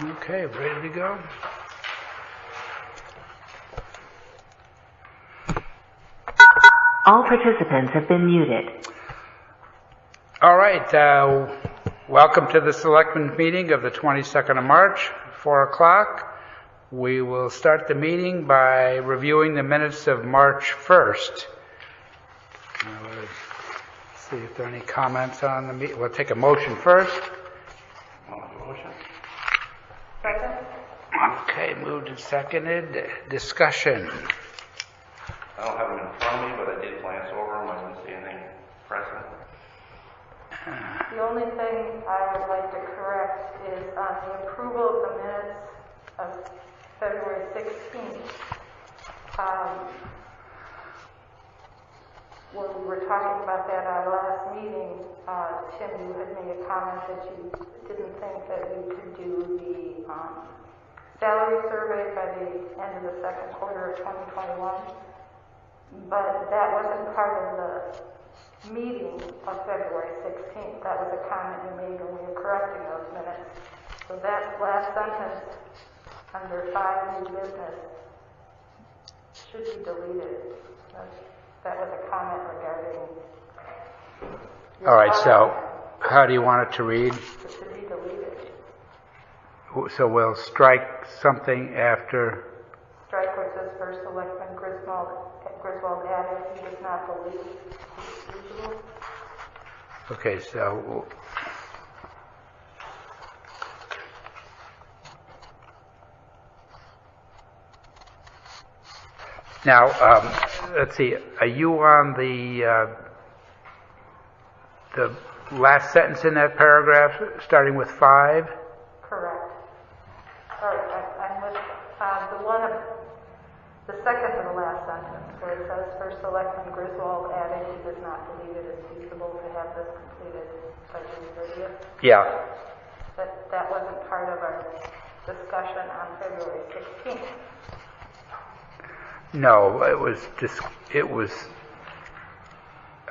Okay, ready to go? All participants have been muted. All right, welcome to the Selectmen meeting of the 22nd of March, 4 o'clock. We will start the meeting by reviewing the minutes of March 1st. See if there are any comments on the meeting. We'll take a motion first. Motion. Second. Okay, moved and seconded. Discussion. I don't have them in front of me, but I did glance over them. I didn't see anything pressing. The only thing I would like to correct is on the approval of the minutes of February 16th. When we were talking about that at our last meeting, Tim, you had made a comment that you didn't think that we could do the salary survey by the end of the second quarter of 2021. But that wasn't part of the meeting of February 16th. That was a comment you made when we were correcting those minutes. So that last sentence under 5 new business should be deleted. That was a comment regarding... All right, so how do you want it to read? It should be deleted. So we'll strike something after... Strike where it says First Selectman Griswold added he does not believe it's usual. Okay, so... Now, let's see, are you on the last sentence in that paragraph, starting with 5? Correct. I'm with the second to the last sentence, where it says, First Selectman Griswold added he does not believe it is feasible to have this completed by June 30th. Yeah. That wasn't part of our discussion on February 16th. No, it was,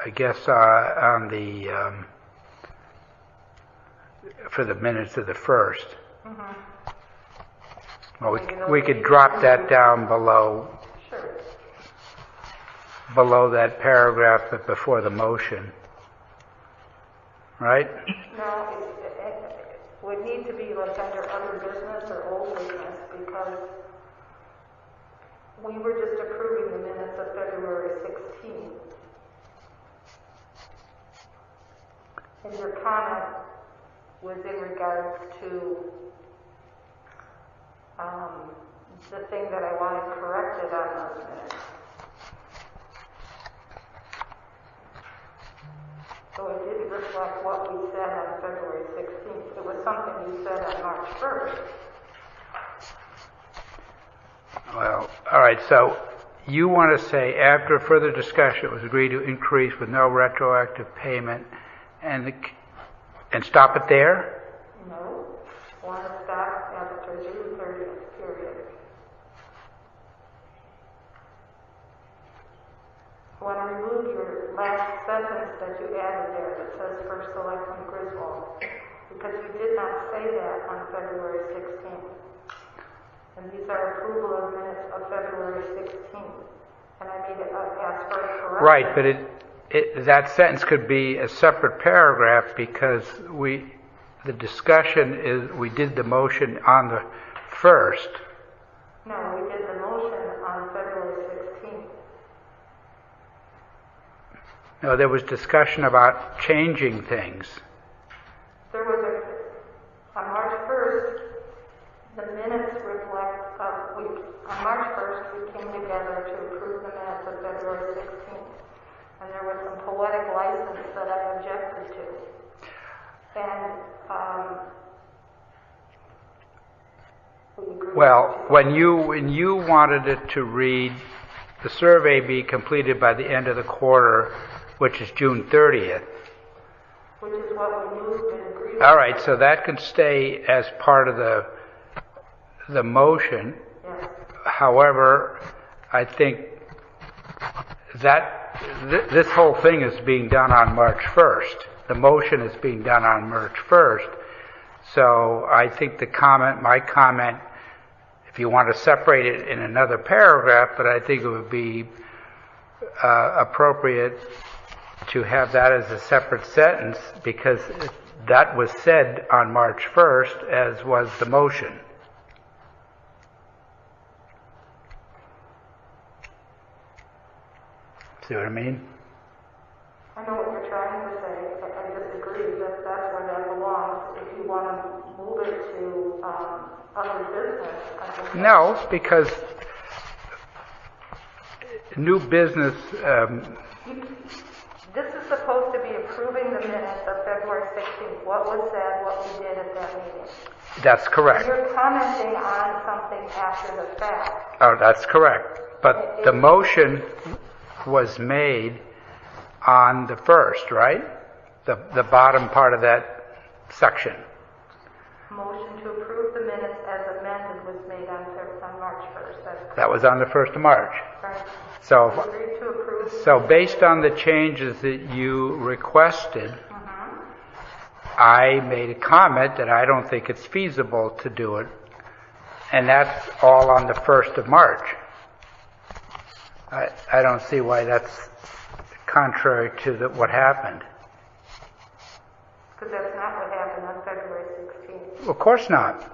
I guess, on the, for the minutes of the first. Mm-hmm. Well, we could drop that down below. Sure. Below that paragraph, but before the motion. Right? No, it would need to be like under other business or old business, because we were just approving the minutes of February 16th. And your comment was in regards to the thing that I wanted corrected on those minutes. So it didn't reflect what we said on February 16th. It was something you said on March 1st. Well, all right, so you want to say, after further discussion, it was agreed to increase with no retroactive payment, and stop it there? No. Want to stop after June 30th, period. I want to remove your last sentence that you added there that says First Selectman Griswold, because you did not say that on February 16th. And these are approval of minutes of February 16th. And I made it ask for a correction. Right, but that sentence could be a separate paragraph, because the discussion is, we did the motion on the first. No, we did the motion on February 16th. No, there was discussion about changing things. There was on March 1st, the minutes reflect, on March 1st, we came together to approve the minutes of February 16th. And there was some poetic license that I objected to. And, well, when you wanted it to read, the survey be completed by the end of the quarter, which is June 30th. Which is what we moved and agreed. All right, so that can stay as part of the motion. Yes. However, I think that this whole thing is being done on March 1st. The motion is being done on March 1st. So I think my comment, if you want to separate it in another paragraph, but I think it would be appropriate to have that as a separate sentence because that was said on March 1st, as was the motion. See what I mean? I know what you're trying to say, but I disagree that that's where that belongs. If you want to move it to other business, I think No, because new business, this is supposed to be approving the minutes of February 16th. What was said, what we did at that meeting. that's correct. You're commenting on something after the fact. Oh, that's correct. But the motion was made on the 1st, right? The bottom part of that section. Motion to approve the minutes as amended was made on March 1st. That's correct. That was on the 1st of March. Right. So, Agreed to approve. so based on the changes that you requested, I made a comment that I don't think it's feasible to do it, and that's all on the 1st of March. I don't see why that's contrary to what happened. Because that's not what happened on February 16th. Of course not.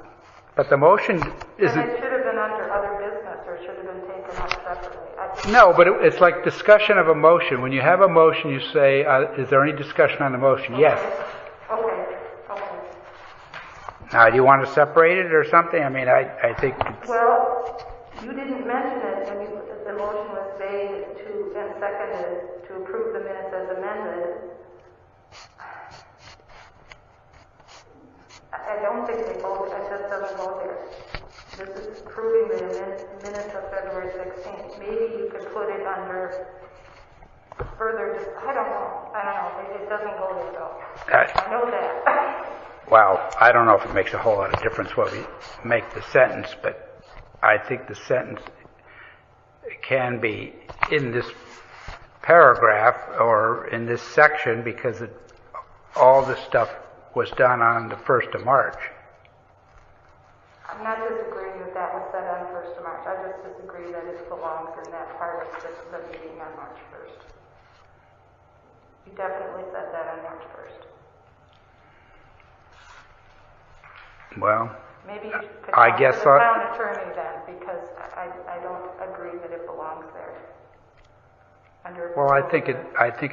But the motion And isn't... it should have been under other business, or should have been taken up separately. No, but it's like discussion of a motion. When you have a motion, you say, is there any discussion on the motion? Yes. Okay. Now, do you want to separate it or something? I mean, I think it's... Well, you didn't mention it, and the motion was made and seconded to approve the minutes as amended. I don't think they both, it just doesn't go there. This is approving the minutes of February 16th. Maybe you could put it under further, I don't know. It doesn't go there though. I know that. Well, I don't know if it makes a whole lot of difference what we make the sentence, but I think the sentence can be in this paragraph or in this section because all the stuff was done on the 1st of March. I'm not disagreeing that was said on 1st of March. I just disagree that it belongs in that part of the meeting on March 1st. You definitely said that on March 1st. Well, maybe you could I talk guess to the town attorney then, because I don't agree that it belongs there. Well, I think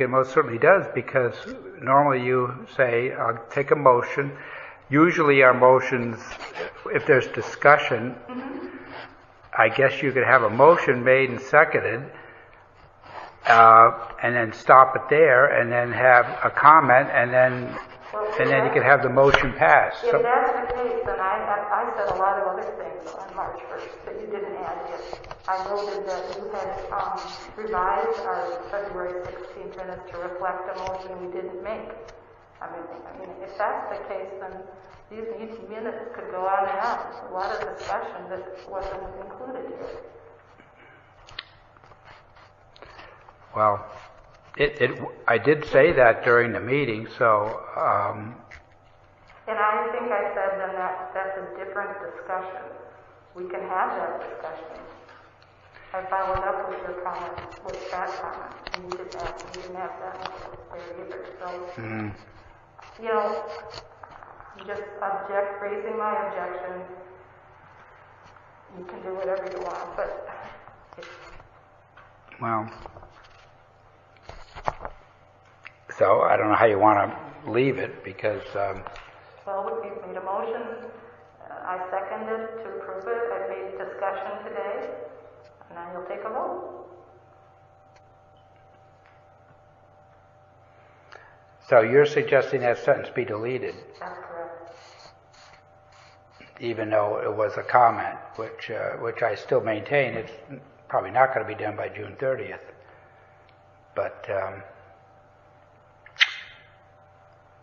it most certainly does, because normally you say, I'll take a motion. Usually our motions, if there's discussion, I guess you could have a motion made and seconded, and then stop it there, and then have a comment, and then you could have the motion passed. If that's the case, then I said a lot of other things on March 1st that you didn't add yet. I noted that you had revised our February 16th minutes to reflect a motion we didn't make. I mean, if that's the case, then these minutes could go on and on. A lot of discussion that wasn't included here. Well, I did say that during the meeting, so... And I think I said then that's a different discussion. We can have that discussion. I followed up with your comment, with that comment, and you didn't have that there either. So, you know, just raising my objection. You can do whatever you want, but... Well... So I don't know how you want to leave it, because... Well, we've made a motion. I seconded to approve it. I made discussion today. And now you'll take a vote. So you're suggesting that sentence be deleted, That's correct. even though it was a comment, which I still maintain it's probably not going to be done by June 30th. But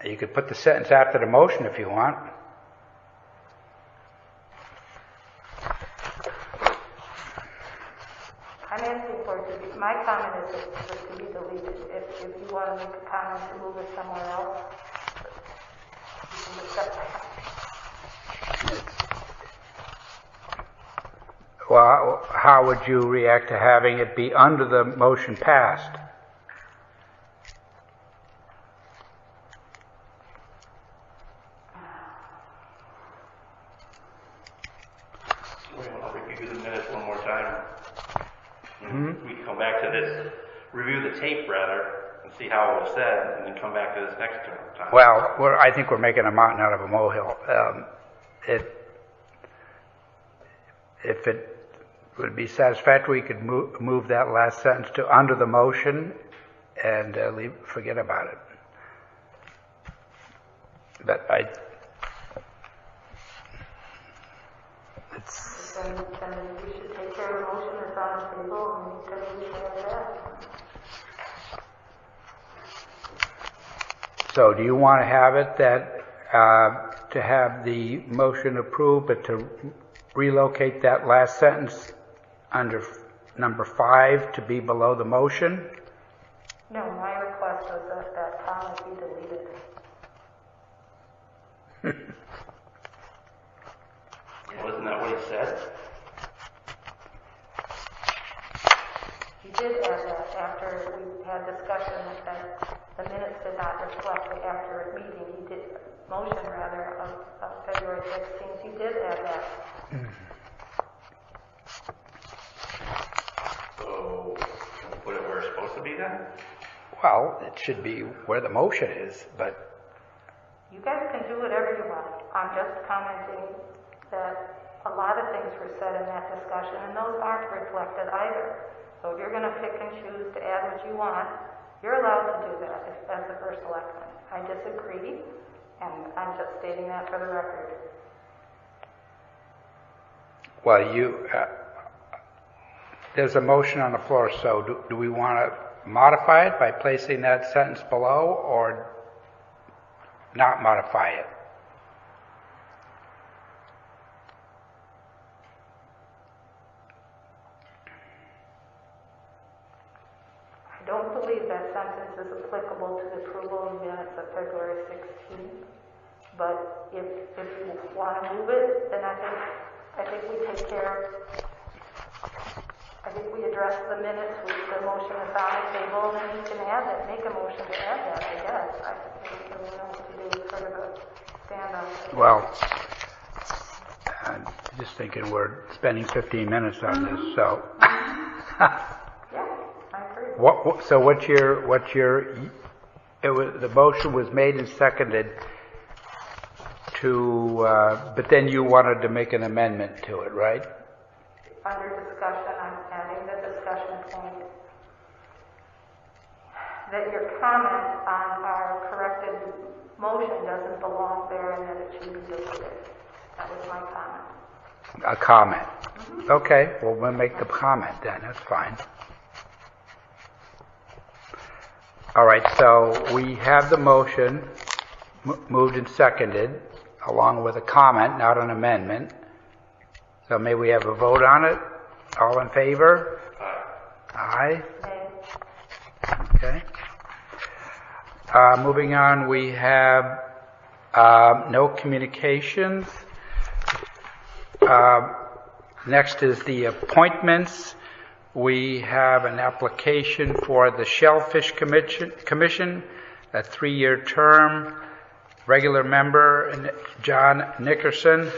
you could put the sentence after the motion if you want. I'm asking for it to be, my comment is for it to be deleted. If you want to make a comment to move it somewhere else, you can accept that. Well, how would you react to having it be under the motion passed? I'll review the minutes one more time. We can come back to this, review the tape rather, and see how it was said, and then come back to this next time. Well, I think we're making a mountain out of a molehill. If it would be satisfactory, we could move that last sentence to under the motion and forget about it. But Then we should take care of the motion that's on the table and we should have that. So do you want to have it that to have the motion approved, but to relocate that last sentence under number 5 to be below the motion? No, my request was that that comment be deleted. Wasn't that what he said? He did add that after we had discussion that the minutes did not reflect the accurate meeting. He did, motion rather, of February 16th. He did add that. So, we'll put it where it's supposed to be then? Well, it should be where the motion is, but You guys can do whatever you want. I'm just commenting that a lot of things were said in that discussion, and those aren't reflected either. So if you're going to pick and choose to add what you want, you're allowed to do that as the first selectman. I disagree, and I'm just stating that for the record. well, there's a motion on the floor, so do we want to modify it by placing that sentence below or not modify it? I don't believe that sentence is applicable to the approval of minutes of February 16th, but if you want to move it, then I think we take care. I think we address the minutes with the motion that's on the table, and then you can add that, make a motion to add that, I guess. I think we know what to do, sort of a stand on it. Well, I'm just thinking we're spending 15 minutes on this, so. Yeah, I agree. So the motion was made and seconded to, but then you wanted to make an amendment to it, right? Under discussion, I'm adding the discussion point that your comment on our corrected motion doesn't belong there and that it should be deleted. That was my comment. A comment. Mm-hmm. Okay, well, we'll make the comment then. That's fine. All right, so we have the motion moved and seconded along with a comment, not an amendment. So may we have a vote on it? All in favor? Aye. Okay. Moving on, we have no communications. Next is the appointments. We have an application for the Shellfish Commission, a 3-year term. Regular member, John Nickerson.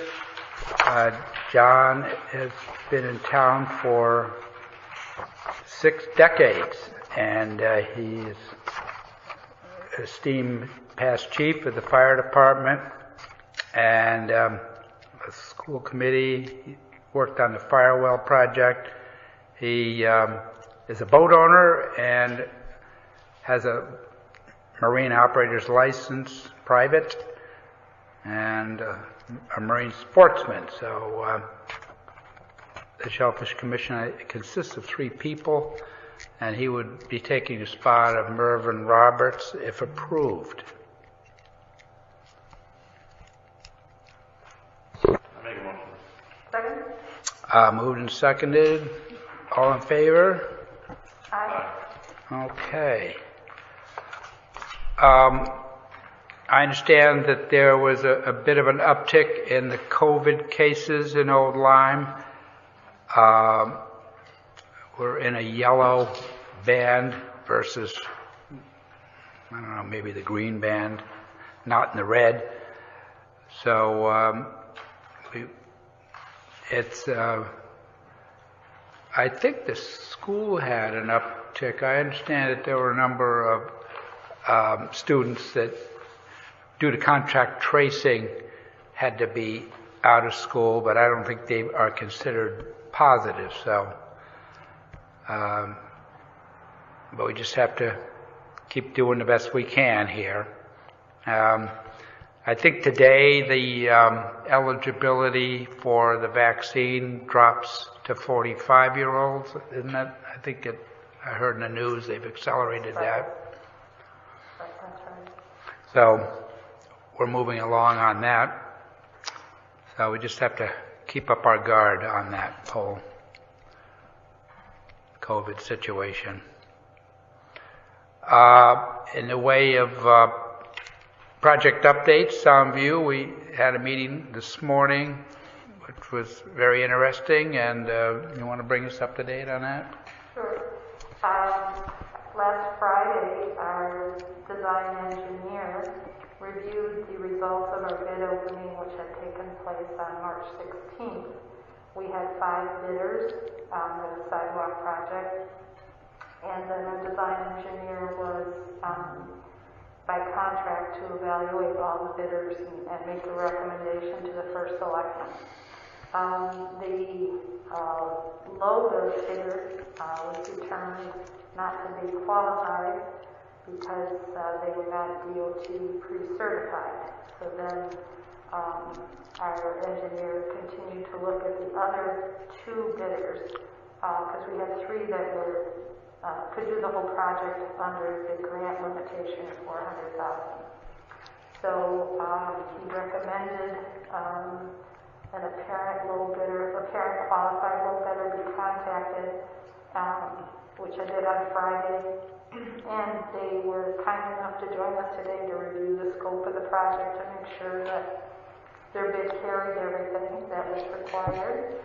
John has been in town for 6 decades, and he is esteemed past chief of the fire department and a school committee. He worked on the firewall project. He is a boat owner and has a marine operator's license, private, and a marine sportsman. So the Shellfish Commission consists of 3 people, and he would be taking the spot of Mervyn Roberts if approved. I make a motion. Second? Moved and seconded. All in favor? Aye. Okay. I understand that there was a bit of an uptick in the COVID cases in Old Lyme. We're in a yellow band versus, I don't know, maybe the green band, not in the red. So I think the school had an uptick. I understand that there were a number of students that, due to contact tracing, had to be out of school, but I don't think they are considered positive. So, but we just have to keep doing the best we can here. I think today the eligibility for the vaccine drops to 45-year-olds, isn't that? I heard in the news they've accelerated that. That's right. So we're moving along on that. So we just have to keep up our guard on that whole COVID situation. In the way of project updates, Soundview, we had a meeting this morning, which was very interesting, and you want to bring us up to date on that? Sure. Last Friday, our design engineer reviewed the results of our bid opening, which had taken place on March 16th. We had 5 bidders for the sidewalk project, and then our design engineer was by contract to evaluate all the bidders and make a recommendation to the first selectman. The low bidder was determined not to be qualified because they were not DOT pre-certified. So then our engineer continued to look at the other 2 bidders because we had 3 that were could do the whole project under the grant limitation of $400,000. So he recommended an apparent qualified low bidder be contacted, which I did on Friday, and they were kind enough to join us today to review the scope of the project to make sure that their bid carried everything that was required.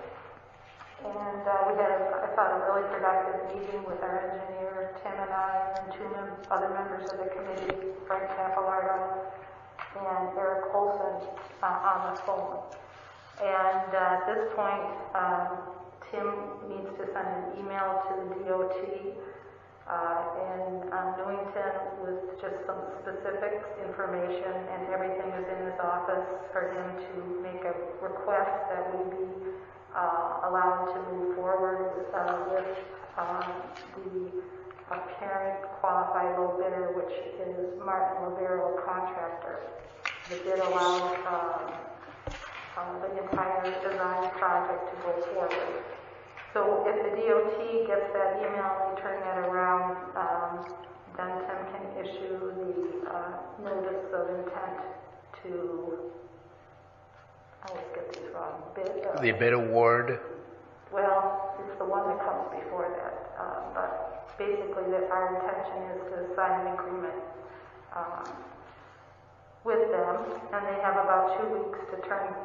And we had, I thought, a really productive meeting with our engineer, Tim and I, and 2 other members of the committee, Frank Capillardo and Eric Olson, on the phone. And at this point, Tim needs to send an email to the DOT in Newington with just some specific information, and everything is in his office for him to make a request that we be allowed to move forward with the apparent qualified low bidder, which is Martin Libero Contractor. The bid allows the entire design project to go forward. So if the DOT gets that email and they turn that around, then Tim can issue the notice of intent to, I always get these wrong, The bid award? Well, it's the one that comes before that. But basically, our intention is to sign an agreement with them, and they have about 2 weeks to turn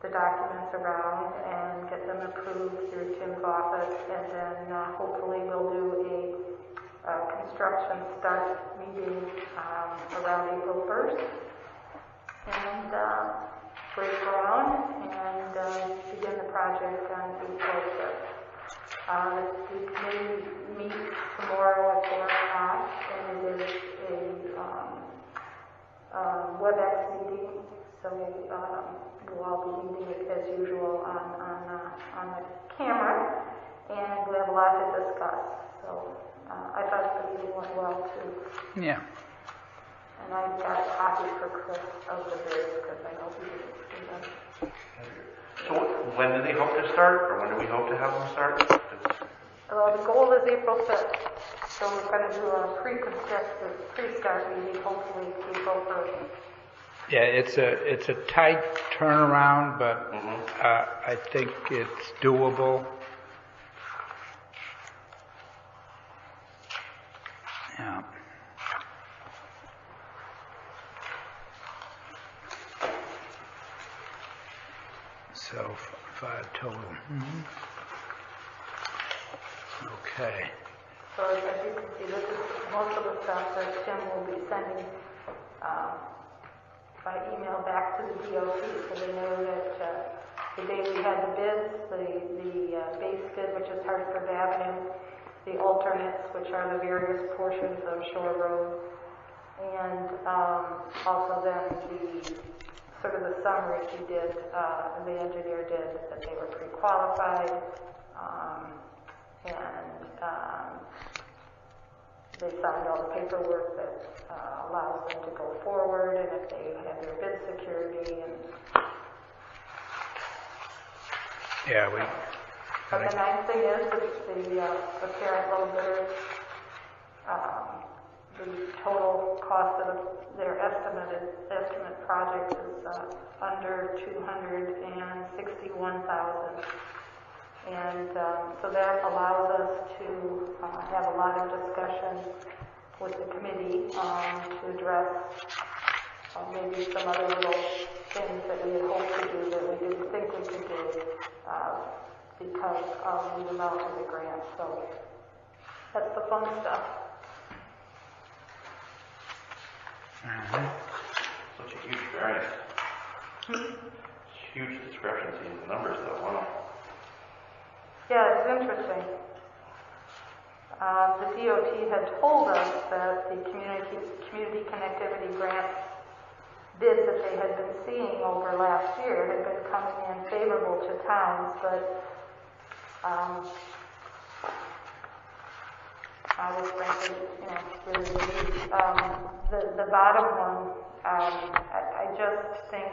the documents around and get them approved through Tim's office, and then hopefully we'll do a construction start meeting around April 1st, and break ground and begin the project on April 5th. The committee meets tomorrow at 4 o'clock, and it is a WebEx meeting, so we'll all be meeting as usual on the camera, and we have a lot to discuss. So I thought the meeting went well too. Yeah. And I've got a copy for Chris of the bids because I know he didn't see them. So when do they hope to start, or when do we hope to have them start? The goal is April 5th, so we're going to do a pre-start meeting, hopefully April 1st. Yeah, it's a tight turnaround, but I think it's doable. Yeah. So 5 total. Okay. So as you can see, this is most of the stuff that Tim will be sending by email back to the DOT, so they know that the day we had the bids, the base bid, which is Hartford Avenue, the alternates, which are the various portions of Shore Road, and also then the sort of the summary he did, the engineer did, that they were pre-qualified, and they signed all the paperwork that allows them to go forward, and if they have their bid security. And Yeah, but the nice thing is that the parent low bidders, the total cost of their estimate project is under $261,000. And so that allows us to have a lot of discussion with the committee to address maybe some other little things that we had hoped to do that we didn't think we could do because of the amount of the grant. So that's the fun stuff. Such a huge variance. Huge discrepancy in the numbers, though. Wow. Yeah, it's interesting. The DOT had told us that the community connectivity grant bids that they had been seeing over last year had been coming in favorable to towns, but I was frankly, really relieved. The bottom one, I just think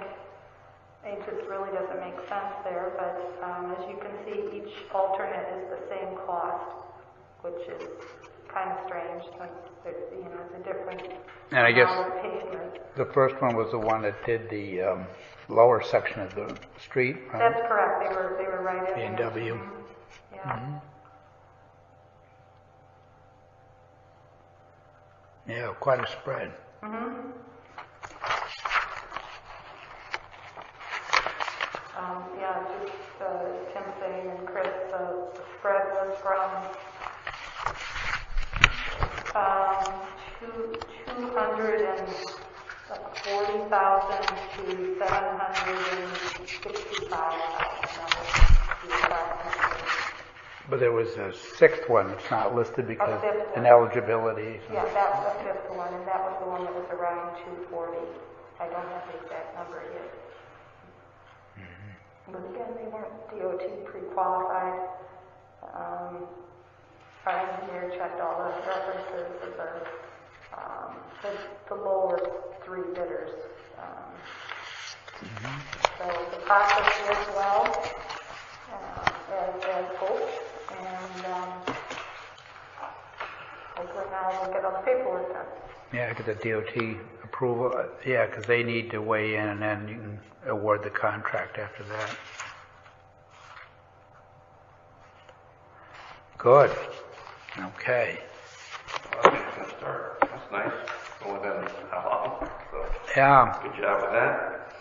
it just really doesn't make sense there, but as you can see, each alternate is the same cost, which is kind of strange since it's a different And I guess amount of pavement. the first one was the one that did the lower section of the street, right? That's correct. They were right at A&W. Yeah. Mm-hmm. Yeah, quite a spread. Mm-hmm. Yeah, just Tim saying and Chris, the spread was from 240,000 to 765,000. But there was a sixth one that's not listed because fifth one. ineligibility. So. Yeah, that was the fifth one, and that was the one that was around 240. I don't have the exact number here. But again, they weren't DOT pre-qualified. Our engineer checked all the references of the lower three bidders. So the process went well, as hoped, and hopefully now we'll get all the paperwork done. Yeah, get the DOT approval. Yeah, because they need to weigh in, and then you can award the contract after that. Good. Okay. Well, I think it's going to start. That's nice. It's only been how long? So Yeah. good job with that.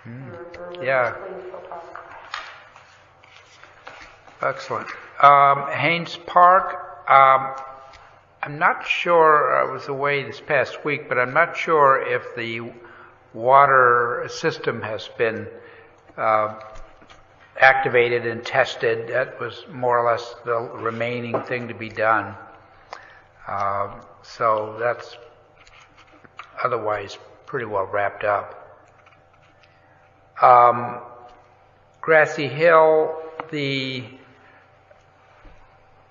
We're really Yeah. pleased so far. Excellent. Haynes Park, I'm not sure, I was away this past week, but I'm not sure if the water system has been activated and tested. That was more or less the remaining thing to be done. So that's otherwise pretty well wrapped up. Grassy Hill,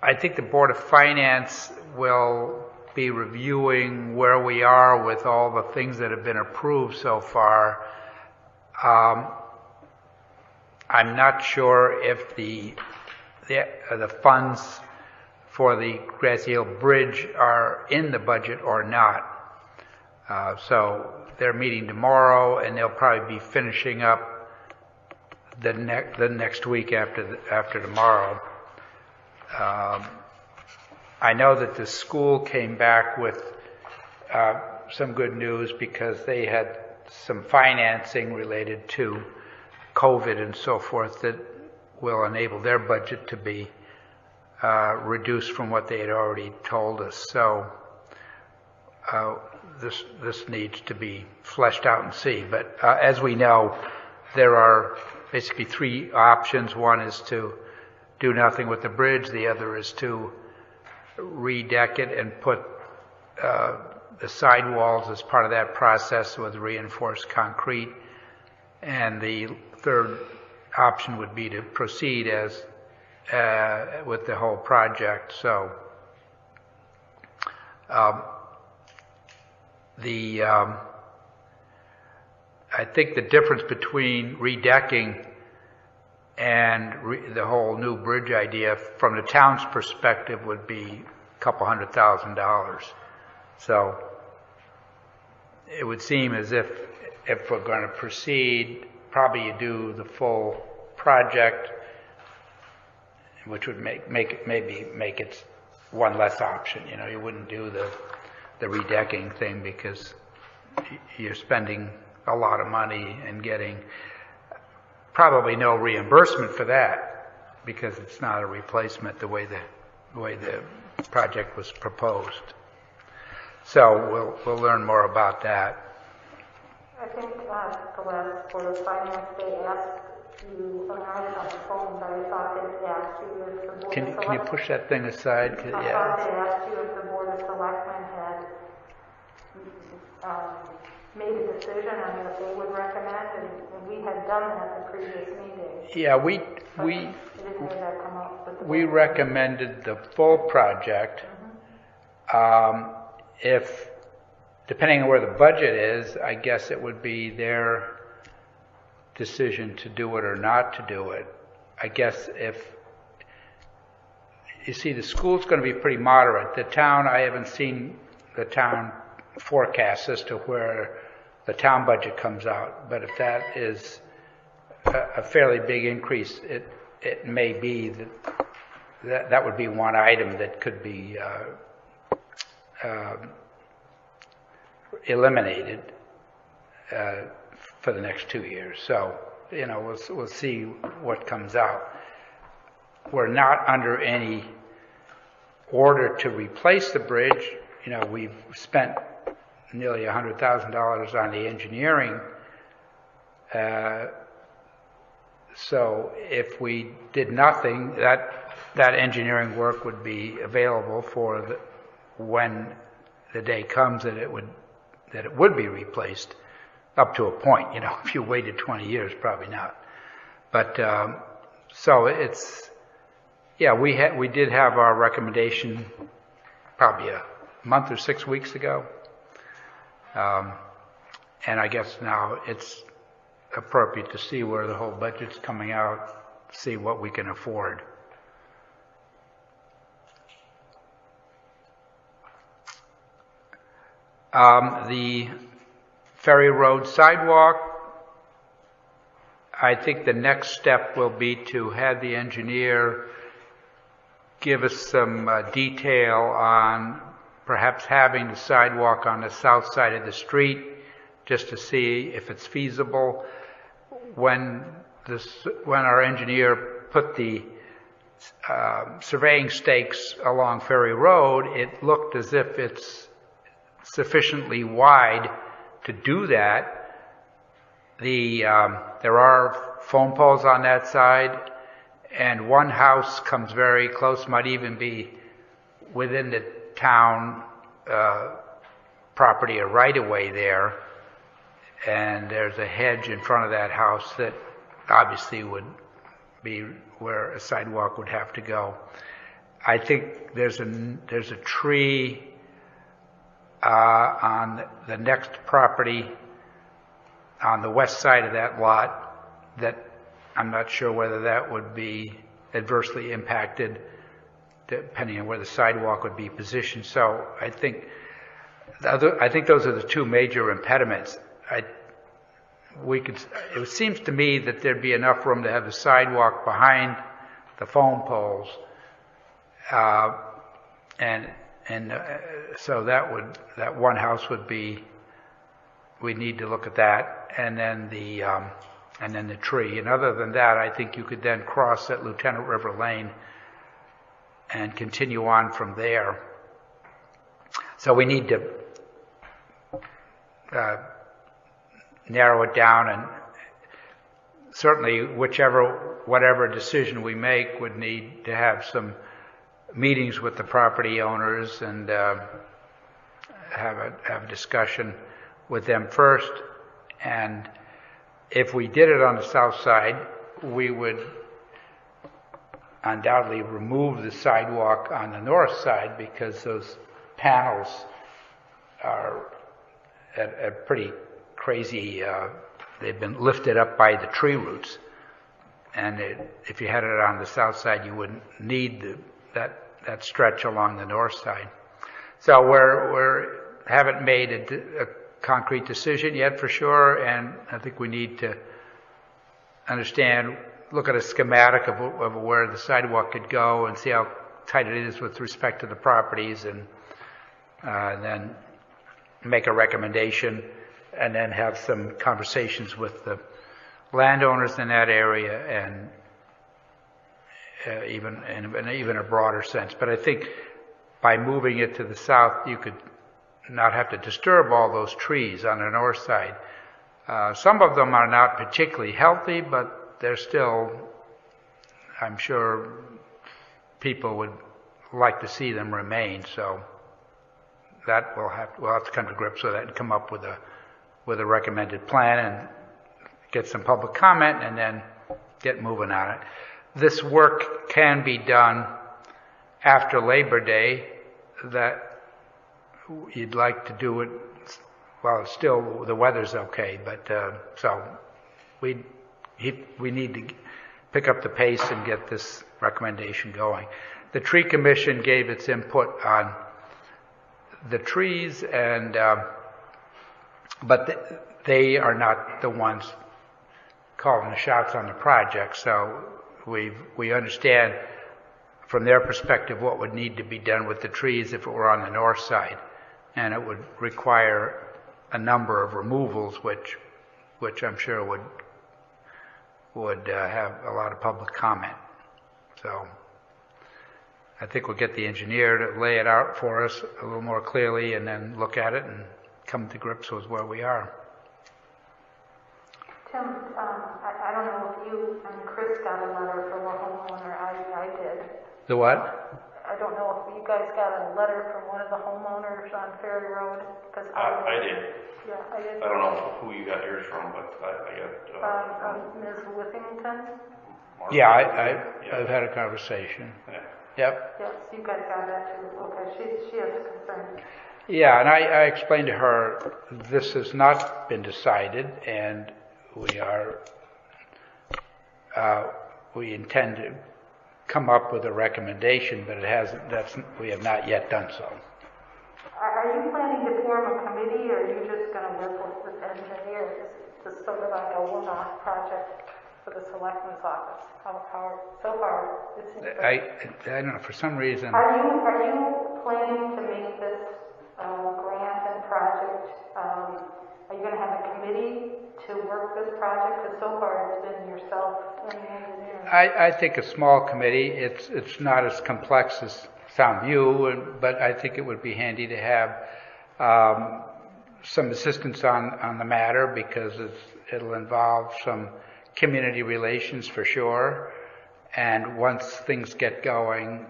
I think the Board of Finance will be reviewing where we are with all the things that have been approved so far. I'm not sure if the funds for the Grassy Hill Bridge are in the budget or not. So they're meeting tomorrow, and they'll probably be finishing up the next week after tomorrow. I know that the school came back with some good news because they had some financing related to COVID and so forth that will enable their budget to be reduced from what they had already told us. So this needs to be fleshed out and see. But as we know, there are basically three options. One is to do nothing with the bridge. The other is to redeck it and put the sidewalls as part of that process with reinforced concrete. And the third option would be to proceed as with the whole project. So I think the difference between redecking and the whole new bridge idea from the town's perspective would be a couple $100,000. So it would seem as if we're going to proceed, probably you do the full project, which would make it one less option. You know, you wouldn't do the redecking thing because you're spending a lot of money and getting probably no reimbursement for that because it's not a replacement the way the project was proposed. So we'll learn more about that. I think the last Board of Finance, they asked you, and I was on the phone, but I thought they asked you if the Board of Selectmen... Can you push that thing aside? I thought they asked you if the Board of Selectmen had made a decision on what they would recommend, and we had done that the previous meeting. Yeah, we didn't hear that come up. we recommended the full project. If, depending on where the budget is, I guess it would be their decision to do it or not to do it. I guess if, you see, the school's going to be pretty moderate. The town, I haven't seen the town forecast as to where the town budget comes out, but if that is a fairly big increase, it may be that would be one item that could be eliminated for the next 2 years. So, you know, we'll see what comes out. We're not under any order to replace the bridge. You know, we've spent nearly $100,000 on the engineering. So if we did nothing, that engineering work would be available for when the day comes that it would be replaced, up to a point. You know, if you waited 20 years, probably not. But so it's, yeah, we did have our recommendation probably a month or 6 weeks ago, and I guess now it's appropriate to see where the whole budget's coming out, see what we can afford. The Ferry Road sidewalk, I think the next step will be to have the engineer give us some detail on perhaps having the sidewalk on the south side of the street, just to see if it's feasible. When our engineer put the surveying stakes along Ferry Road, it looked as if it's sufficiently wide to do that. There are phone poles on that side, and one house comes very close, might even be within the town property or right-of-way there, and there's a hedge in front of that house that obviously would be where a sidewalk would have to go. I think there's a tree on the next property on the west side of that lot that I'm not sure whether that would be adversely impacted depending on where the sidewalk would be positioned. So I think those are the two major impediments. It seems to me that there'd be enough room to have the sidewalk behind the phone poles, so that one house would be. We need to look at that, and then the tree. And other than that, I think you could then cross at Lieutenant River Lane and continue on from there. So we need to narrow it down, and certainly whatever decision we make would need to have some meetings with the property owners and have a discussion with them first. And if we did it on the south side, we would undoubtedly remove the sidewalk on the north side, because those panels are at pretty crazy, they've been lifted up by the tree roots. And if you had it on the south side, you wouldn't need that stretch along the north side. So we haven't made a concrete decision yet for sure, and I think we need to look at a schematic of where the sidewalk could go and see how tight it is with respect to the properties, and then make a recommendation, and then have some conversations with the landowners in that area, and even in a broader sense. But I think by moving it to the south, you could not have to disturb all those trees on the north side. Some of them are not particularly healthy, but they're still, I'm sure people would like to see them remain. So that we'll have to come to grips with that and come up with a recommended plan and get some public comment and then get moving on it. This work can be done after Labor Day. That you'd like to do it while it's still the weather's okay, but so we need to pick up the pace and get this recommendation going. The Tree Commission gave its input on the trees, and but they are not the ones calling the shots on the project. So we understand from their perspective what would need to be done with the trees if it were on the north side, and it would require a number of removals, which I'm sure would have a lot of public comment. So I think we'll get the engineer to lay it out for us a little more clearly, and then look at it and come to grips with where we are. Tim, I don't know if you and Chris got a letter from a homeowner. I did. The what? I don't know if you guys got a letter from one of the homeowners on Ferry Road, because I did. Yeah, I did. I don't know who you got yours from, but I got Ms. Whittington. Yeah, I've had a conversation. Yeah. Yep. Yes, you guys got that too. Okay, she has a concern. Yeah, and I explained to her this has not been decided, and we intend to come up with a recommendation, but we have not yet done so. Are you planning to form a committee, or are you just going to work with the engineers? It's sort of like a one-off project for the Selectmen's office. So far, it seems like... I don't know, for some reason... Are you planning to make this grant and project, are you going to have a committee to work this project? Because so far it's been yourself and the engineer. I think a small committee, it's not as complex as Soundview, but I think it would be handy to have some assistance on the matter, because it'll involve some community relations for sure. And once things get going,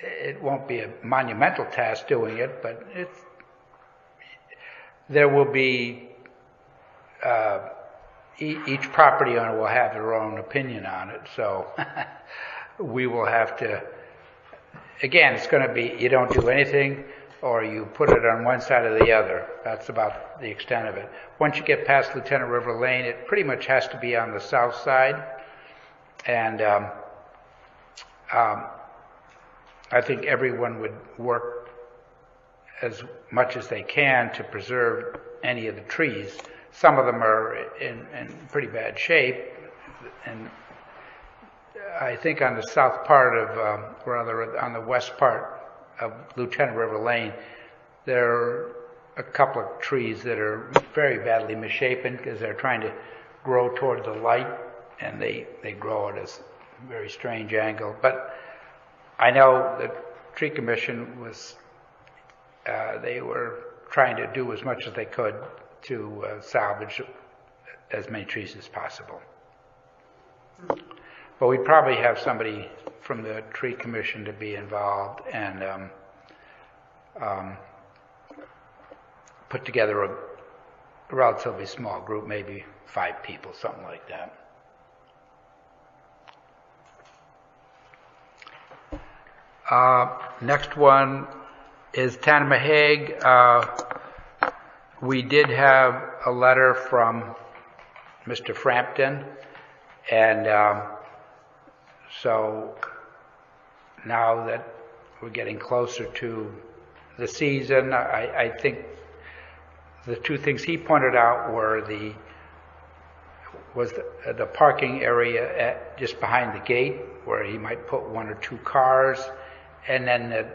it won't be a monumental task doing it, but there will be, each property owner will have their own opinion on it. So we will have to, again, it's going to be, you don't do anything, or you put it on one side or the other. That's about the extent of it. Once you get past Lieutenant River Lane, it pretty much has to be on the south side. And I think everyone would work as much as they can to preserve any of the trees. Some of them are in pretty bad shape, and I think on the south part of, rather on the west part of Lieutenant River Lane, there are a couple of trees that are very badly misshapen because they're trying to grow toward the light, and they grow at a very strange angle. But I know the tree commission was, they were trying to do as much as they could to salvage as many trees as possible. But we probably have somebody from the tree commission to be involved and put together a relatively small group, maybe 5 people, something like that. Next one is Tanamahaig. We did have a letter from Mr. Frampton, and so now that we're getting closer to the season, I think the 2 things he pointed out were the parking area just behind the gate, where he might put 1 or 2 cars, and then the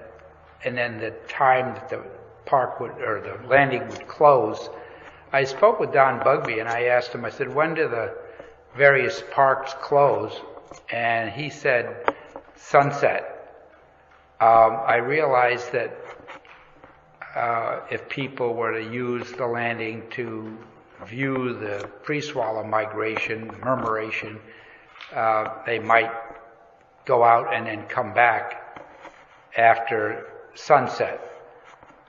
time that the park would, or the landing would close. I spoke with Don Bugby and I asked him, I said, when do the various parks close? And he said sunset. I realized that if people were to use the landing to view the pre-swallow murmuration, they might go out and then come back after sunset.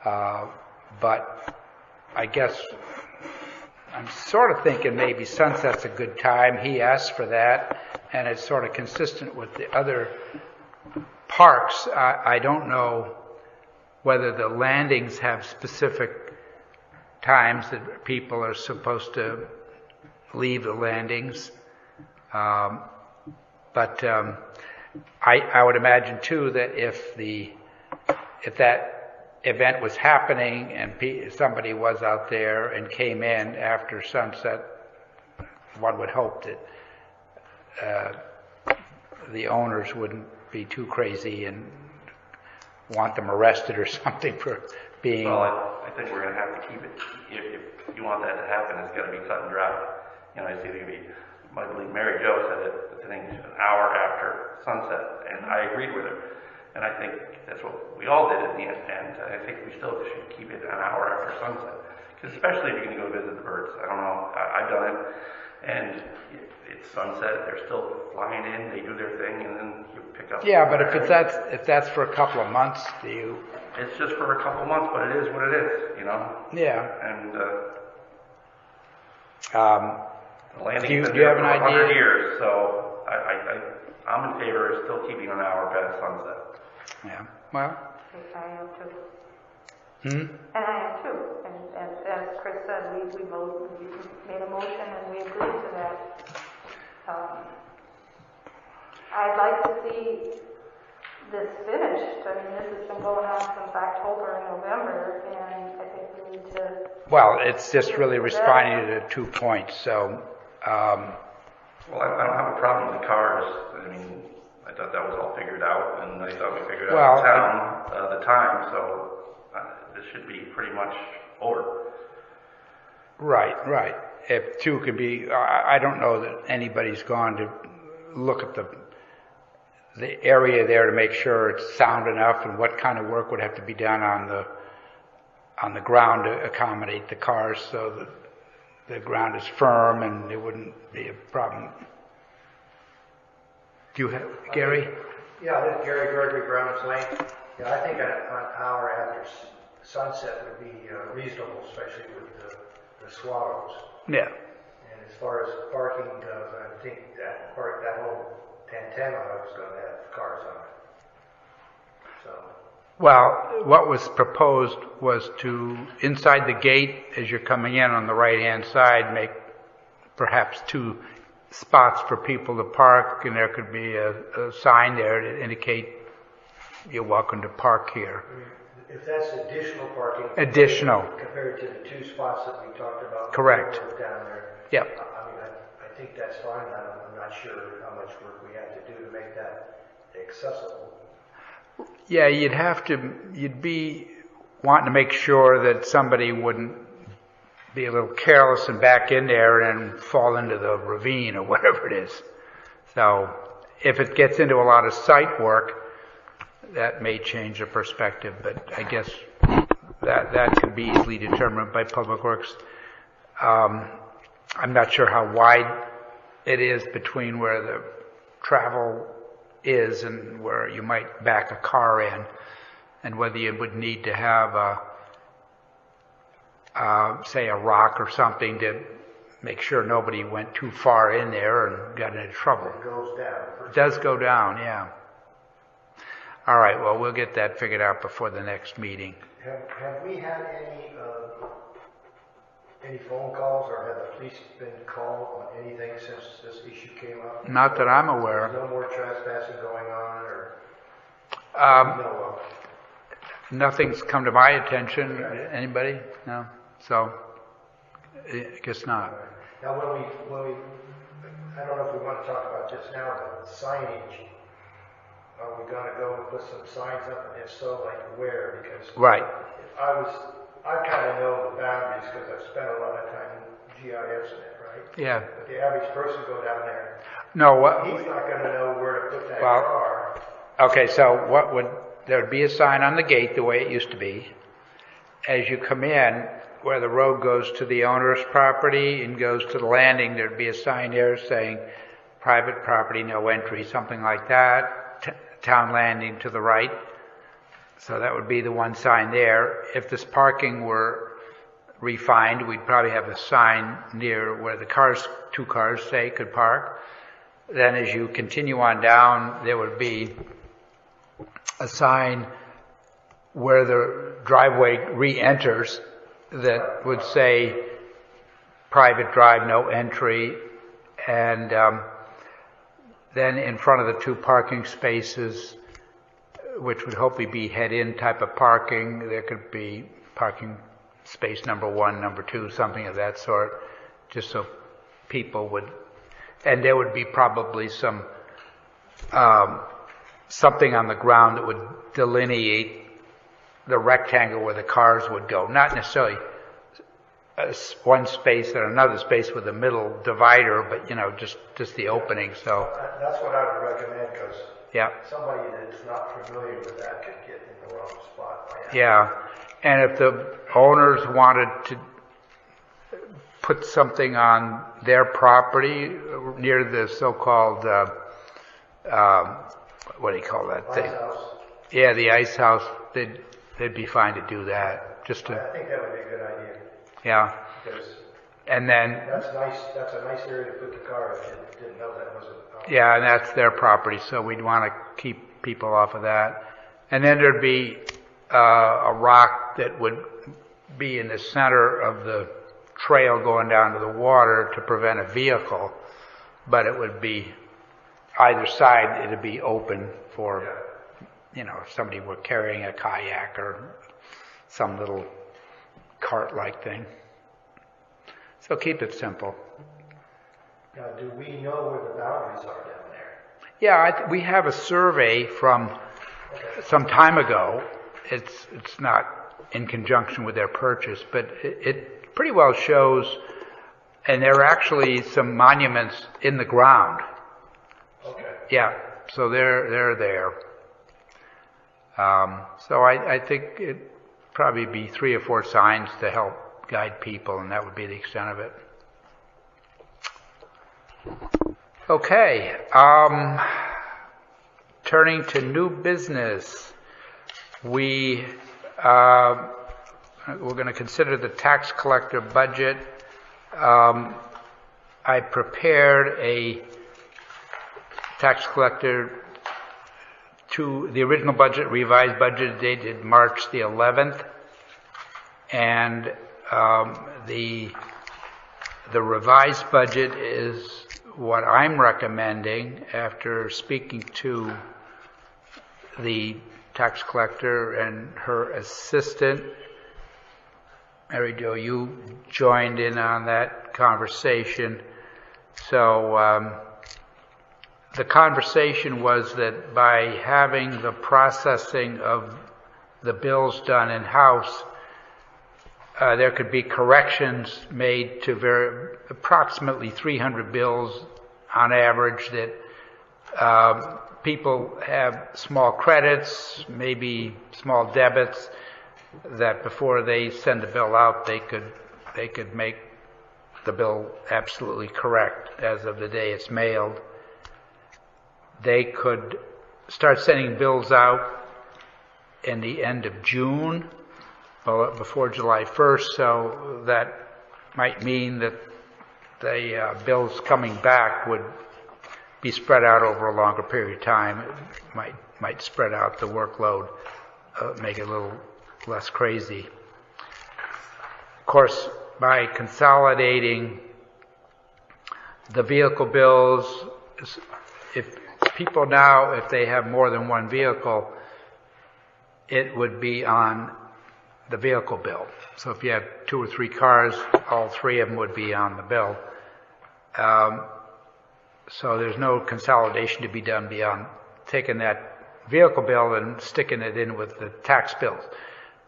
But I guess I'm sort of thinking maybe sunset's a good time. He asked for that, and it's sort of consistent with the other parks. I don't know whether the landings have specific times that people are supposed to leave the landings. But I would imagine too that if that event was happening and somebody was out there and came in after sunset, one would hope that the owners wouldn't be too crazy and want them arrested or something for being... Well, I think we're going to have to keep it. If you want that to happen, it's got to be cut and dry. You know, I see I believe Mary Jo said it, I think an hour after sunset, and I agreed with her. And I think that's what we all did in the end, and I think we still should keep it an hour after sunset. Because especially if you're going to go visit the birds. I don't know, I've done it, and it's sunset, they're still flying in, they do their thing, and then you pick up. Yeah, but if that's for a couple of months, It's just for a couple of months, but it is what it is, you know? Yeah. And the landing do you been have there an for 100 idea? years, so I'm in favor of still keeping an hour past sunset. Yeah, well... I am too. Hmm? And I am too. And as Chris said, we made a motion and we agreed to that. I'd like to see this finished. I mean, this has been going on since October and November, and I think we need to... Well, it's just really responding to the 2 points, so... Well, I don't have a problem with the cars. I mean, I thought that was all figured out, and I thought we figured out the town, the time, so this should be pretty much over. Right. If 2 could be... I don't know that anybody's gone to look at the area there to make sure it's sound enough and what kind of work would have to be done on the ground to accommodate the cars so that the ground is firm and there wouldn't be a problem. Do you have, Gary? Yeah, this is Gary Gregory, Brown's Lane. Yeah, I think an hour after sunset would be reasonable, especially with the swallows. Yeah. And as far as parking goes, I think that whole Tantana is going to have cars on it. So. Well, what was proposed was to, inside the gate, as you're coming in on the right-hand side, make perhaps 2 spots for people to park, and there could be a sign there to indicate you're welcome to park here. If that's additional parking. Additional. Compared to the 2 spots that we talked about. Correct. Down there. Yep. I mean, I think that's fine. I'm not sure how much work we have to do to make that accessible. Yeah, you'd be wanting to make sure that somebody wouldn't be a little careless and back in there and fall into the ravine or whatever it is. So if it gets into a lot of site work, that may change the perspective, but I guess that could be easily determined by Public Works. I'm not sure how wide it is between where the travel is and where you might back a car in, and whether you would need to have say a rock or something to make sure nobody went too far in there and got into trouble. It goes down. It does go down, yeah. All right, well, we'll get that figured out before the next meeting. Have we had any phone calls, or have the police been called on anything since this issue came up? Not that I'm aware of. There's no more trespassing going on, or? No. Nothing's come to my attention. Anybody? No? So, I guess not. Now, when we, I don't know if we want to talk about this now, but signage. Are we going to go and put some signs up, and if so, like where? Because right. I kind of know the boundaries because I've spent a lot of time in GIS in it, right? Yeah. But the average person go down there. No, He's not going to know where to put that well, car. Okay, so there would be a sign on the gate the way it used to be. As you come in, where the road goes to the owner's property and goes to the landing, there'd be a sign there saying private property, no entry, something like that. Town landing to the right. So that would be the one sign there. If this parking were refined, we'd probably have a sign near where the two cars, say, could park. Then as you continue on down, there would be a sign where the driveway re-enters that would say private drive, no entry, and then in front of the two parking spaces, which would hopefully be head-in type of parking, there could be parking space number 1, number 2, something of that sort, just so people would, and there would be probably some something on the ground that would delineate the rectangle where the cars would go, not necessarily one space and another space with a middle divider, but just the opening. So that's what I would recommend, because somebody that's not familiar with that could get in the wrong spot. Yeah, and if the owners wanted to put something on their property near the so-called what do you call that thing? Ice house. Yeah, the ice house. They'd be fine to do that. I think that would be a good idea. Yeah. Because and then that's nice. That's a nice area to put the car. I didn't know that wasn't. Yeah, and that's their property, so we'd want to keep people off of that. And then there'd be a rock that would be in the center of the trail going down to the water to prevent a vehicle, but it would be either side. It'd be open for, if somebody were carrying a kayak or some little cart-like thing. So keep it simple. Now, do we know where the boundaries are down there? Yeah, we have a survey from some time ago. It's not in conjunction with their purchase, but it pretty well shows, and there are actually some monuments in the ground. Okay. Yeah, so they're there. So I think it'd probably be 3 or 4 signs to help guide people, and that would be the extent of it. Okay, turning to new business, we're going to consider the tax collector budget. I prepared a tax collector to the original budget, revised budget dated March the 11th, and the revised budget is what I'm recommending after speaking to the tax collector and her assistant. Mary Jo, you joined in on that conversation. So the conversation was that by having the processing of the bills done in-house, there could be corrections made to approximately 300 bills on average that people have small credits, maybe small debits, that before they send the bill out, they could make the bill absolutely correct as of the day it's mailed. They could start sending bills out in the end of June, before July 1st, so that might mean that the bills coming back would be spread out over a longer period of time. It might spread out the workload, make it a little less crazy. Of course, by consolidating the vehicle bills, if people now, if they have more than one vehicle, it would be on the vehicle bill. So if you have 2 or 3 cars, all 3 of them would be on the bill. So there's no consolidation to be done beyond taking that vehicle bill and sticking it in with the tax bills.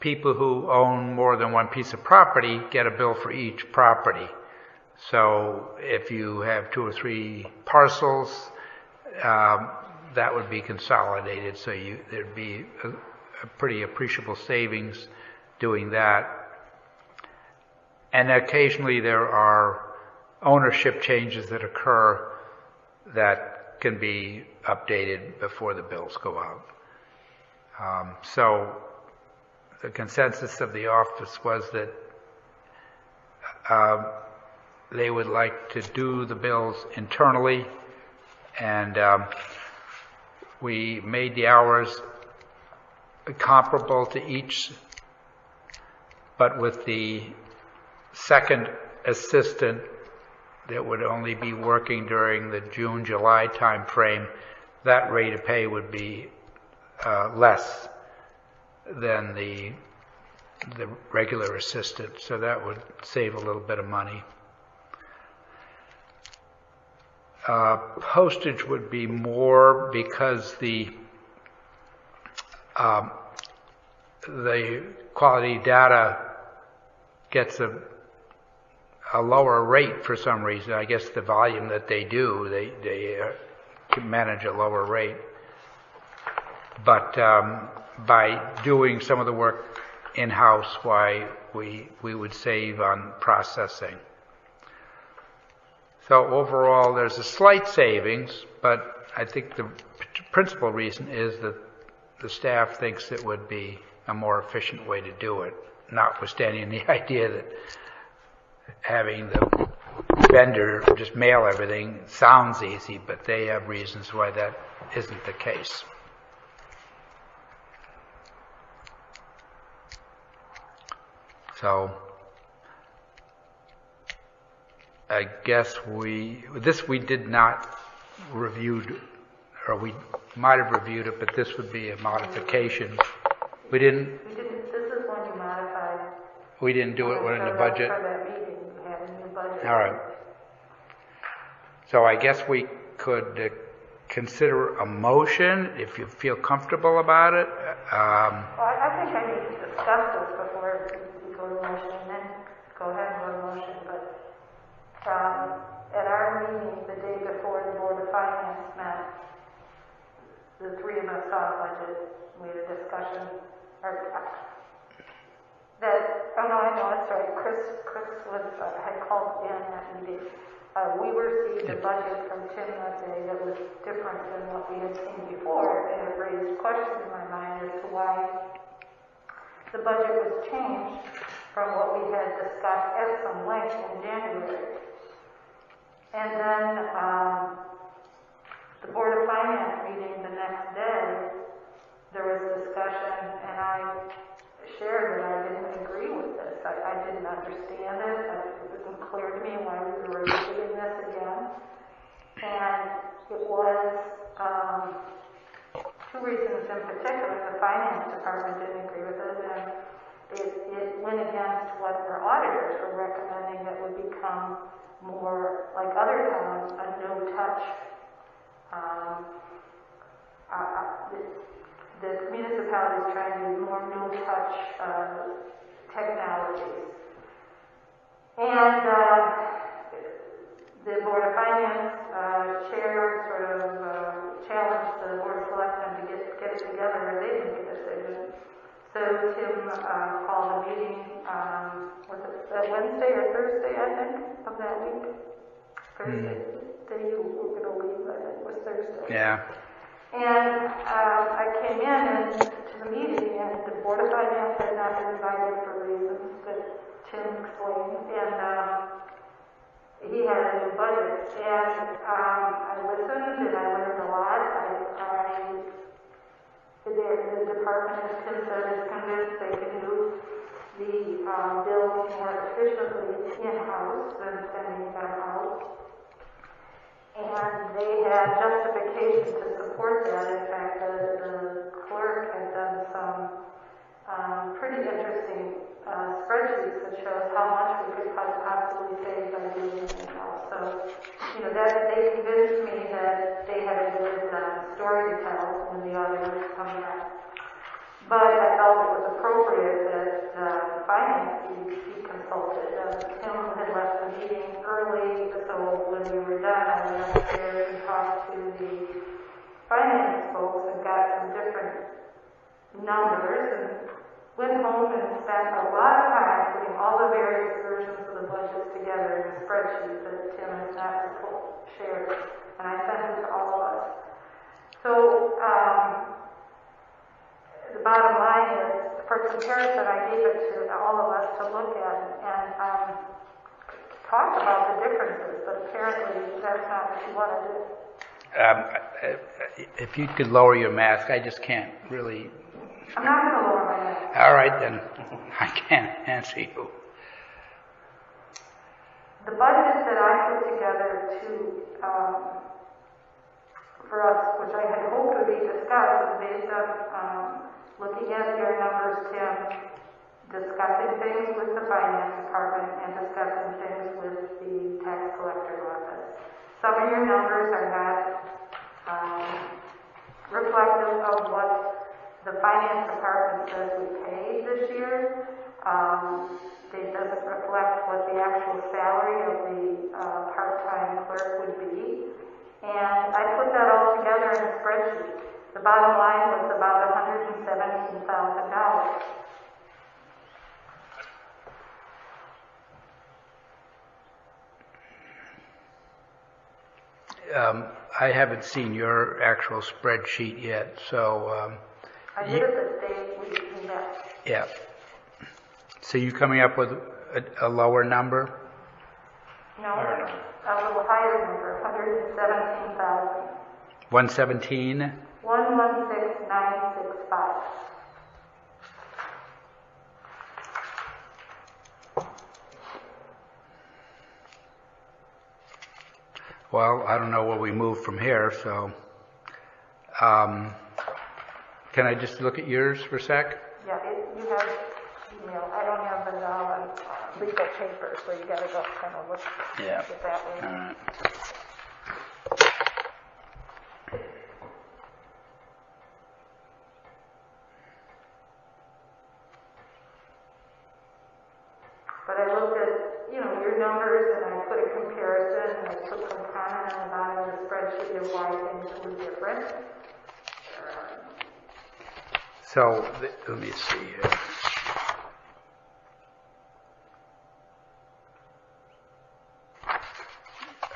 People who own more than one piece of property get a bill for each property. So if you have 2 or 3 parcels, that would be consolidated. So there'd be a pretty appreciable savings doing that. And occasionally there are ownership changes that occur that can be updated before the bills go out. So the consensus of the office was that they would like to do the bills internally, and we made the hours comparable to each, but with the second assistant that would only be working during the June-July time frame, that rate of pay would be less than the regular assistant, so that would save a little bit of money. Postage would be more because the quality data gets a lower rate for some reason. I guess the volume that they do, they can manage a lower rate. But by doing some of the work in-house, we would save on processing. So overall, there's a slight savings, but I think the principal reason is that the staff thinks it would be a more efficient way to do it, notwithstanding the idea that having the vendor just mail everything sounds easy, but they have reasons why that isn't the case. So I guess we did not review, or we might have reviewed it, but this would be a modification. We didn't. This is when you modified. We didn't do it when in the budget. For that meeting, you had a new budget. All right. So I guess we could consider a motion if you feel comfortable about it. Well, I think I need to discuss this before we go to motion, and then go ahead and go to motion. But at our meeting the day before the Board of Finance met, the 3 of us saw a budget. We had a discussion. I know, it's right. Chris had called in that meeting. We received a budget from Tim that day that was different than what we had seen before, and it raised questions in my mind as to why the budget was changed from what we had discussed at some length in January. And then the Board of Finance meeting the next day, there was a discussion, and I shared that I didn't agree with this. I didn't understand it. It wasn't clear to me why we were revisiting this again. And it was 2 reasons in particular. The finance department didn't agree with it, and it went against what our auditors were recommending, that would become more like other towns, a no-touch. The municipality is trying to use more no-touch technologies. And the Board of Finance chair sort of challenged the Board earlier, Tim called a meeting, was it that Wednesday or Thursday, I think, of that week? Thursday, the day you were going to leave, I think it was Thursday. Yeah. And I came in to the meeting, and the Board of Finance had not been invited for reasons that Tim explained, and he had a new budget. And I listened, and I learned a lot. The department, as Tim said, is convinced they can do the bills more efficiently in-house than sending them out. And they had justification to support that. In fact, the clerk had done some pretty interesting spreadsheets that shows how much we could possibly save by doing it in-house. So, that they convinced me that they had a good story to tell when the auditors come back. But I felt it was appropriate that finance be consulted. Tim had left the meeting early, so when we were done, I went upstairs and talked to the finance folks and got some different numbers, and went home and spent a lot of time putting all the various versions of the budgets together in a spreadsheet that Tim has not shared, and I sent it to all of us. So, the bottom line is, for comparison, I gave it to all of us to look at and talk about the differences, but apparently that's not what you want to do. If you could lower your mask, I just can't really. I'm not going to lower my mask. All right, then I can't answer you. The budget that I put together for us, which I had hoped would be discussed, was based on looking at your numbers, Tim, discussing things with the finance department, and discussing things with the tax collector's office. Some of your numbers are not reflective of what the finance department says we paid this year. It doesn't reflect what the actual salary of the part-time clerk would be. And I put that all together in a spreadsheet. The bottom line was about $117,000. I haven't seen your actual spreadsheet yet, so. I did it the day we met. Yeah. So you coming up with a lower number? No, a little higher number, 117,000. 117? 116,965. Well, I don't know where we move from here, so can I just look at yours for a sec? Yeah, you have email. I don't have the legal paper, so you got to go kind of look at it that way. All right. But I looked at, your numbers, and I put a comparison, and I put some comment on the bottom of the spreadsheet of why things were different. So let me see here.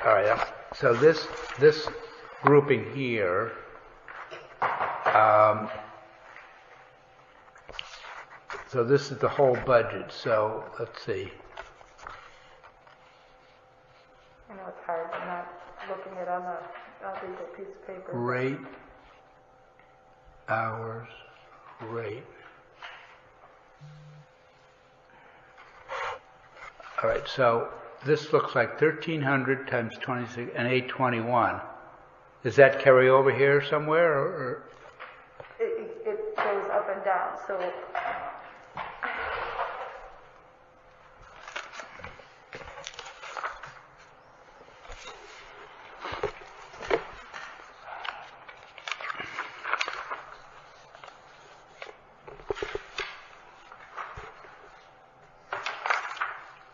All right. So this grouping here. So this is the whole budget. So let's see. I know it's hard. I'm not looking at it on a legal piece of paper. Rate, hours, rate. All right, so this looks like 1,300 times 26 and 821. Does that carry over here somewhere, or? It goes up and down. So.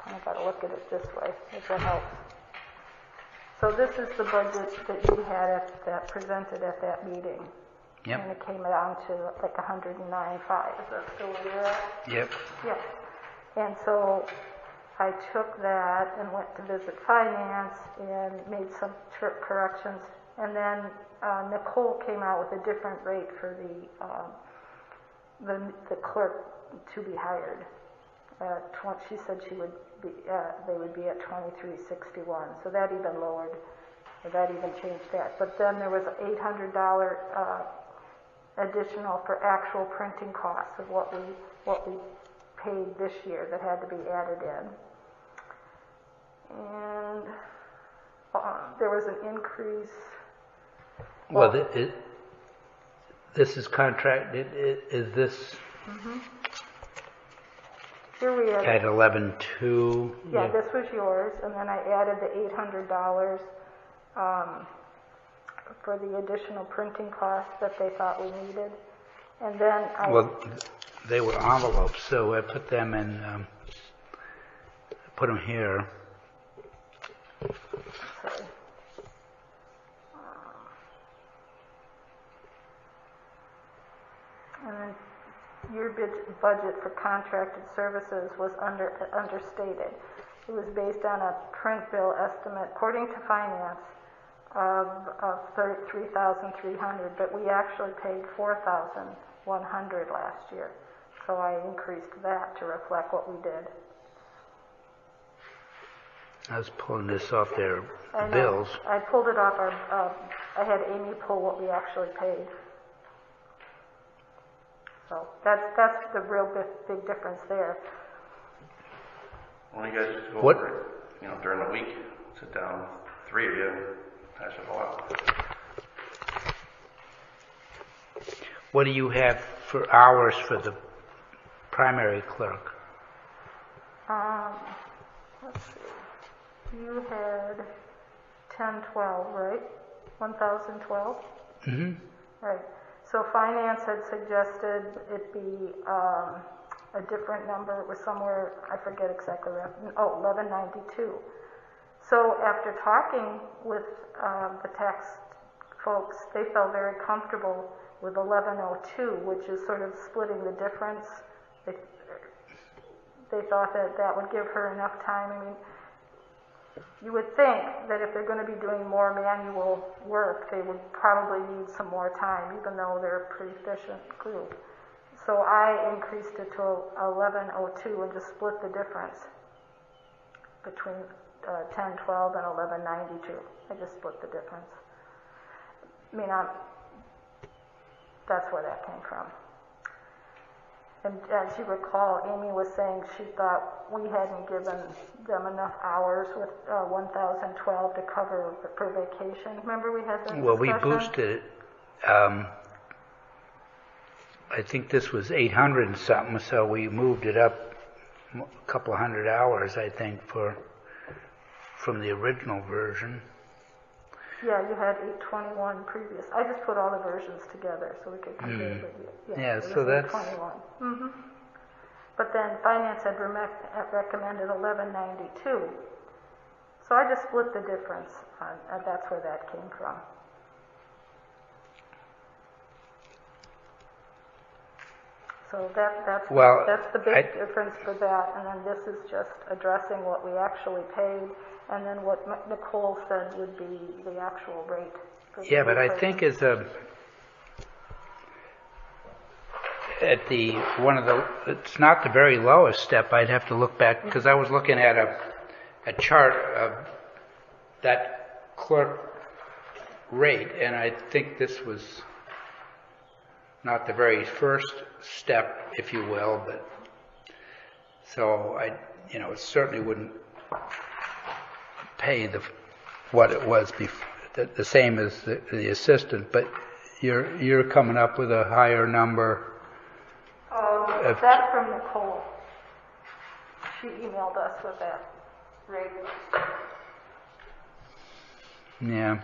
I've got to look at it this way, if that helps. So this is the budget that you had presented at that meeting. Yep. And it came down to like 109.5. Is that still where you're at? Yep. Yes. And so I took that and went to visit finance and made some corrections. And then Nicole came out with a different rate for the clerk to be hired. She said she would be, they would be at $23.61. So that even lowered, or that even changed that. But then there was an $800 additional for actual printing costs of what we paid this year that had to be added in. And there was an increase. Well, this is contracted. Is this Here we have. at 11.2? Yeah, this was yours, and then I added the $800 for the additional printing costs that they thought we needed. And then Well, they were envelopes, so I put them in, put them here. sorry. And then your budget for contracted services was understated. It was based on a print bill estimate, according to finance, of $3,300, but we actually paid $4,100 last year. So I increased that to reflect what we did. I was pulling this off their I know. bills. I pulled it off I had Amy pull what we actually paid. So that's the real big difference there. Well, you guys just go What? over it, during the week, sit down, 3 of you, and hash it all out. What do you have for hours for the primary clerk? Let's see. You had 1012, right? 1012? Mm-hmm. Right. So finance had suggested it be a different number. It was somewhere, I forget exactly where. 1192. So after talking with the tax folks, they felt very comfortable with 1102, which is sort of splitting the difference. They thought that would give her enough time. I mean, you would think that if they're going to be doing more manual work, they would probably need some more time, even though they're a pretty efficient group. So I increased it to 1102 and just split the difference between 1012 and 1192. I just split the difference. I mean, that's where that came from. And as you recall, Amy was saying she thought we hadn't given them enough hours with 1012 to cover for vacation. Remember we had that Well, we discussion? boosted it. I think this was 800 and something, so we moved it up a couple hundred hours, I think, from the original version. Yeah, you had 821 previous. I just put all the versions together so we could compare with you. Yeah, it was so that's... 821. But then finance had recommended 1192. So I just split the difference. That's where that came from. So that's the big difference for that. And then this is just addressing what we actually paid, and then what Nicole said would be the actual rate. Yeah, but I think it's not the very lowest step. I'd have to look back, because I was looking at a chart of that clerk rate, and I think this was not the very first step, if you will, but so it certainly wouldn't pay what it was before, the same as the assistant, but you're coming up with a higher number. That's from Nicole. She emailed us with that rate. Yeah.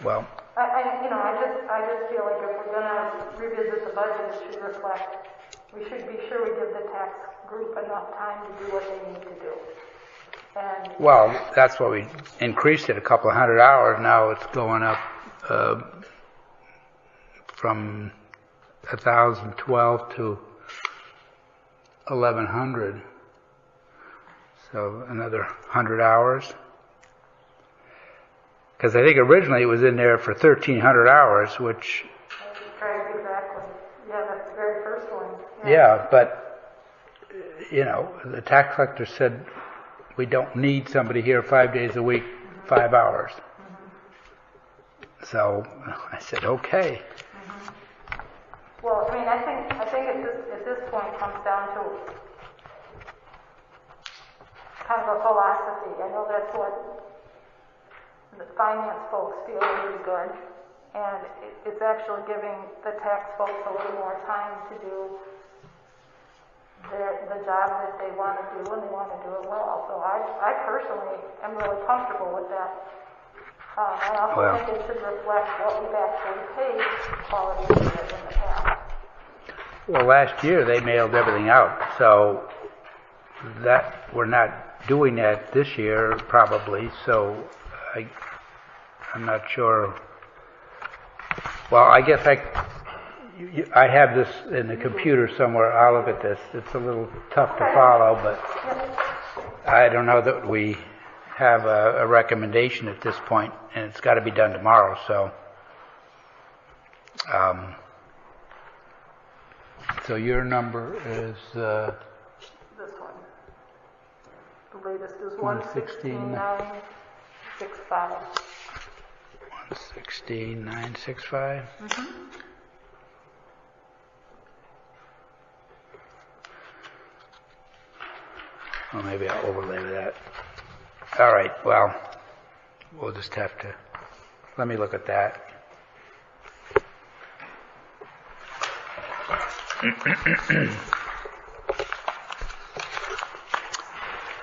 Well, I just feel like if we're going to revisit the budget, it should reflect. We should be sure we give the tax group enough time to do what they need to do. And Well, that's what we increased it a couple of hundred hours. Now it's going up from 1,012 to 1,100. So another 100 hours. Because I think originally it was in there for 1,300 hours, which... Right, exactly. Yeah, that's the very first one. Yeah, but, you know, the tax collector said we don't need somebody here 5 days a week, 5 hours. So I said, okay. Well, I mean, I think at this point comes down to kind of a philosophy. I know that's what the finance folks feel really good, and it's actually giving the tax folks a little more time to do the job that they want to do, and they want to do it well. So I personally am really comfortable with that. I also think it should reflect what we've actually paid quality engineers in the past. Well, last year they mailed everything out, so that we're not doing that this year probably. So I'm not sure. Well, I guess I have this in the computer somewhere. I'll look at this. It's a little tough to follow, but I don't know that we have a recommendation at this point, and it's got to be done tomorrow. So, so your number is This one. The latest is 116,965. 116,965. Well, maybe I'll overlay that. All right, well, we'll just have to, let me look at that.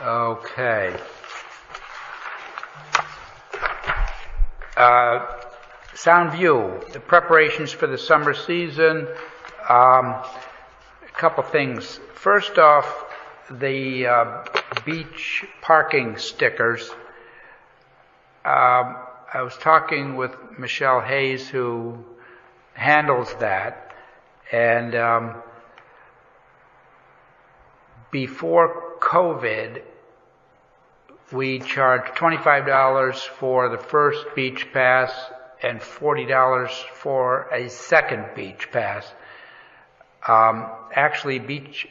Okay. Sound view, the preparations for the summer season. A couple things. First off, the beach parking stickers. I was talking with Michelle Hayes, who handles that, and before COVID, we charged $25 for the first beach pass and $40 for a second beach pass. Actually,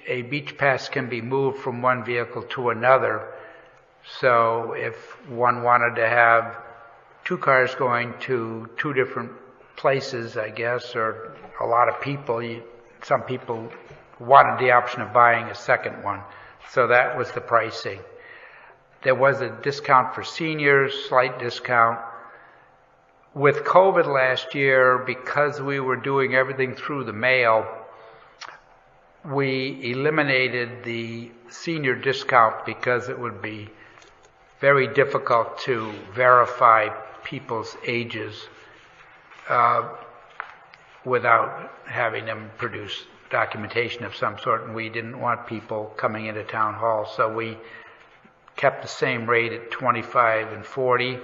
a beach pass can be moved from one vehicle to another. So if one wanted to have two cars going to two different places, I guess, or a lot of people, some people wanted the option of buying a second one. So that was the pricing. There was a discount for seniors, slight discount. With COVID last year, because we were doing everything through the mail, we eliminated the senior discount because it would be very difficult to verify people's ages without having them produce documentation of some sort, and we didn't want people coming into town hall, so we kept the same rate at 25 and 40.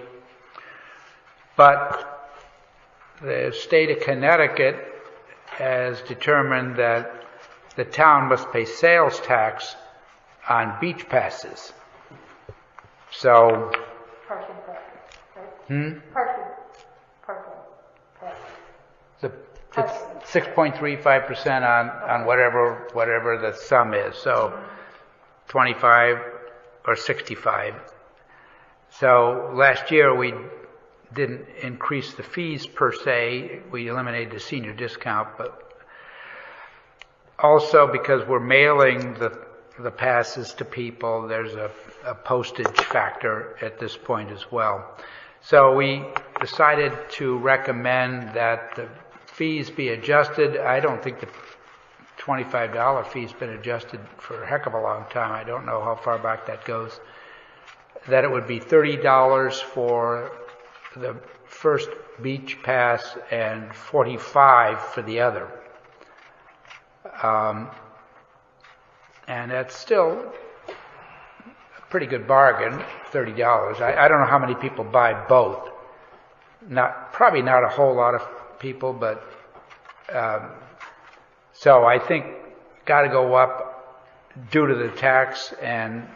But the state of Connecticut has determined that the town must pay sales tax on beach passes. So, Parking passes, right? Parking passes. It's 6.35% on whatever the sum is. So, 25 or 65. So last year we didn't increase the fees per se. We eliminated the senior discount, but also because we're mailing the passes to people, there's a postage factor at this point as well. So we decided to recommend that the fees be adjusted. I don't think the $25 fee's been adjusted for a heck of a long time. I don't know how far back that goes. That it would be $30 for the first beach pass and $45 for the other. And that's still pretty good bargain, $30. I don't know how many people buy both. Probably not a whole lot of people, but so I think got to go up due to the tax and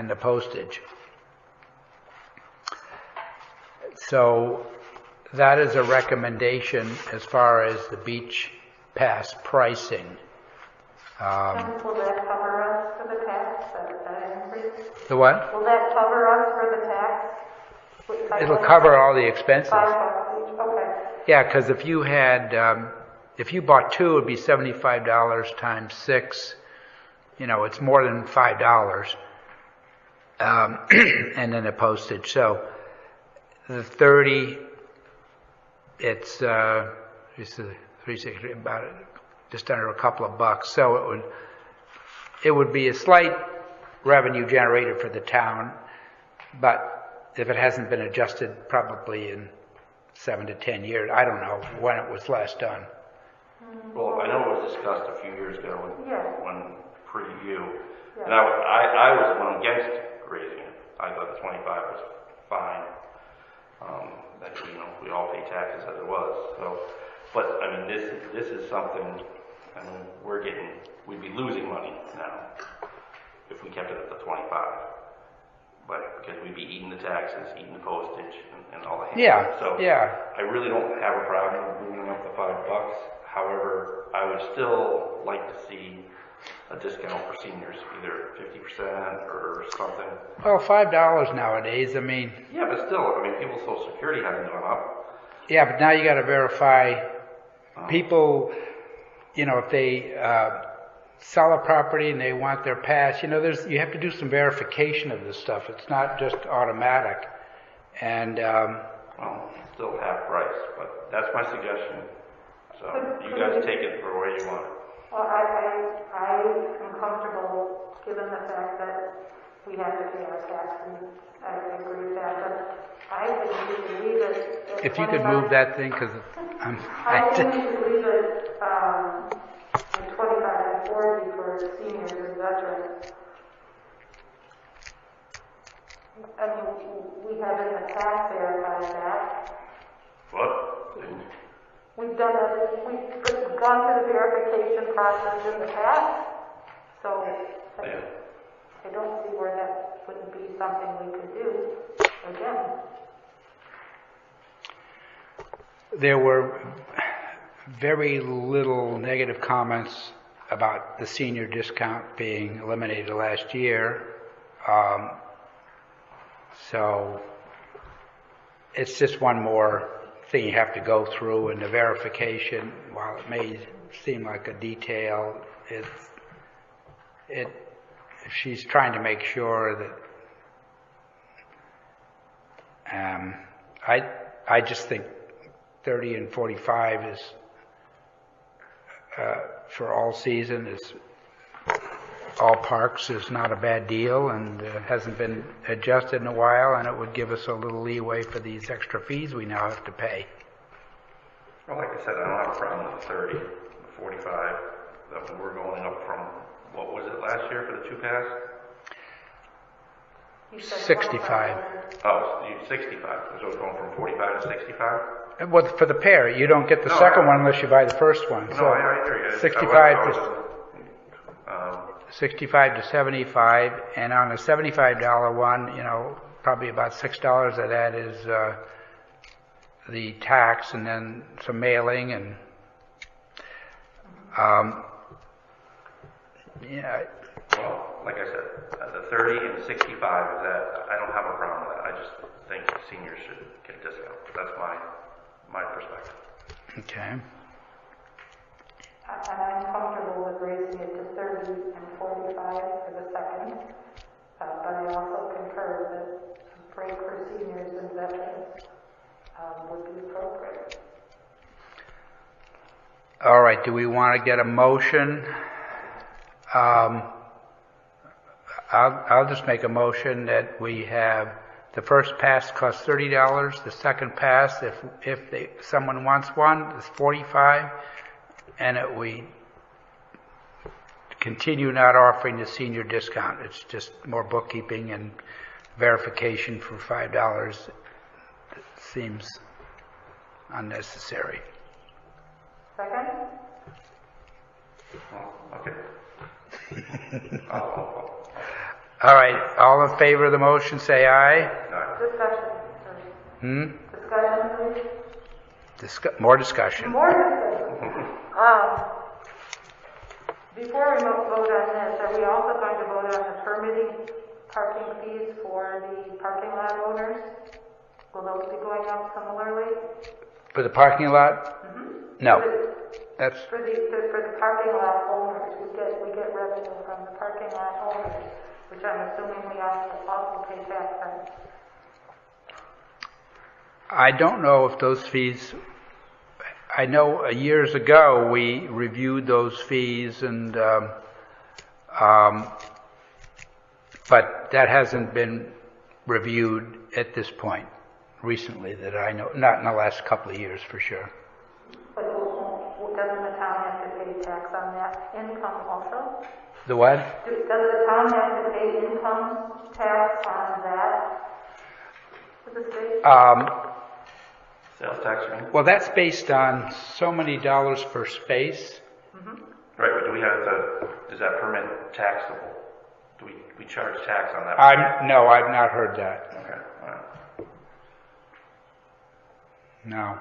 the postage. So that is a recommendation as far as the beach pass pricing. And will that cover us for the tax, that increase? The what? Will that cover us for the tax? It'll cover all the expenses. $5 each, okay. Yeah, because if you had, if you bought two, it'd be $75 times 6. You know, it's more than $5. And then the postage. So the 30, it's 360, about just under a couple of bucks. So it would be a slight revenue generator for the town, but if it hasn't been adjusted probably in 7 to 10 years, I don't know when it was last done. Well, I know it was discussed a few years ago when pre-you, Yeah. and I was the one against raising it. I thought the 25 was fine. That, you know, we all pay taxes as it was. So, but I mean, this is something. I mean, we'd be losing money now if we kept it at the 25. But because we'd be eating the taxes, eating the postage, and all the handling. Yeah. So yeah. I really don't have a problem moving up the $5. However, I would still like to see a discount for seniors, either 50% or something. Well, $5 nowadays. I mean. Yeah, but still, I mean, people's Social Security hasn't gone up. Yeah, but now you got to verify people. You know, if they sell a property and they want their pass, you know, you have to do some verification of this stuff. It's not just automatic. And well, still half price, but that's my suggestion. So you guys take it for where you want it. Well, I am comfortable, given the fact that we have to pay our tax, and I agree with that, but I think we should leave it at if you could move that thing, because I think we should leave it at 25 and 40 for seniors and veterans. I mean, we have in the past verified that. What? We've done it, we've gone through the verification process in the past, so I don't see where that wouldn't be something we could do again. there were very little negative comments about the senior discount being eliminated last year. So it's just one more thing you have to go through, and the verification, while it may seem like a detail, she's trying to make sure that I just think 30 and 45 is for all season, is all parks, is not a bad deal, and hasn't been adjusted in a while, and it would give us a little leeway for these extra fees we now have to pay. Well, like I said, I don't have a problem with the 30, the 45. That we're going up from, what was it last year for the 2-pass? 65. Oh, 65. So it's going from 45 to 65? Well, for the pair, you don't get the second one unless you buy the first one. No, So I hear you. 65 to 75, and on a $75 one, probably about $6 of that is the tax, and then some mailing, and Well, like I said, the 30 and 65 is that I don't have a problem with that. I just think seniors should get a discount. That's my perspective. Okay. And I'm comfortable with raising it to 30 and 45 for the second, but I also concur that a break for seniors and veterans would be appropriate. All right, do we want to get a motion? I'll just make a motion that we have the first pass costs $30, the second pass, if someone wants one, is $45, and we continue not offering the senior discount. It's just more bookkeeping and verification for $5. It seems unnecessary. Second? Okay. All right, all in favor of the motion, say aye. Discussion. Discussion, please. More discussion. More discussion. Before we vote on this, are we also going to vote on the permitting parking fees for the parking lot owners? Will those be going up similarly? For the parking lot? No. That's For the parking lot owners, we get revenue from the parking lot owners, which I'm assuming we also pay tax on. I don't know if those fees, I know years ago we reviewed those fees and, but that hasn't been reviewed at this point recently that I know, not in the last couple of years for sure. But doesn't the town have to pay tax on that income also? The what? Does the town have to pay income tax on that to the state? Sales tax, right? Well, that's based on so many dollars per space. Right, but do we have is that permit taxable? Do we charge tax on that? No, I've not heard that. Okay, all right. No.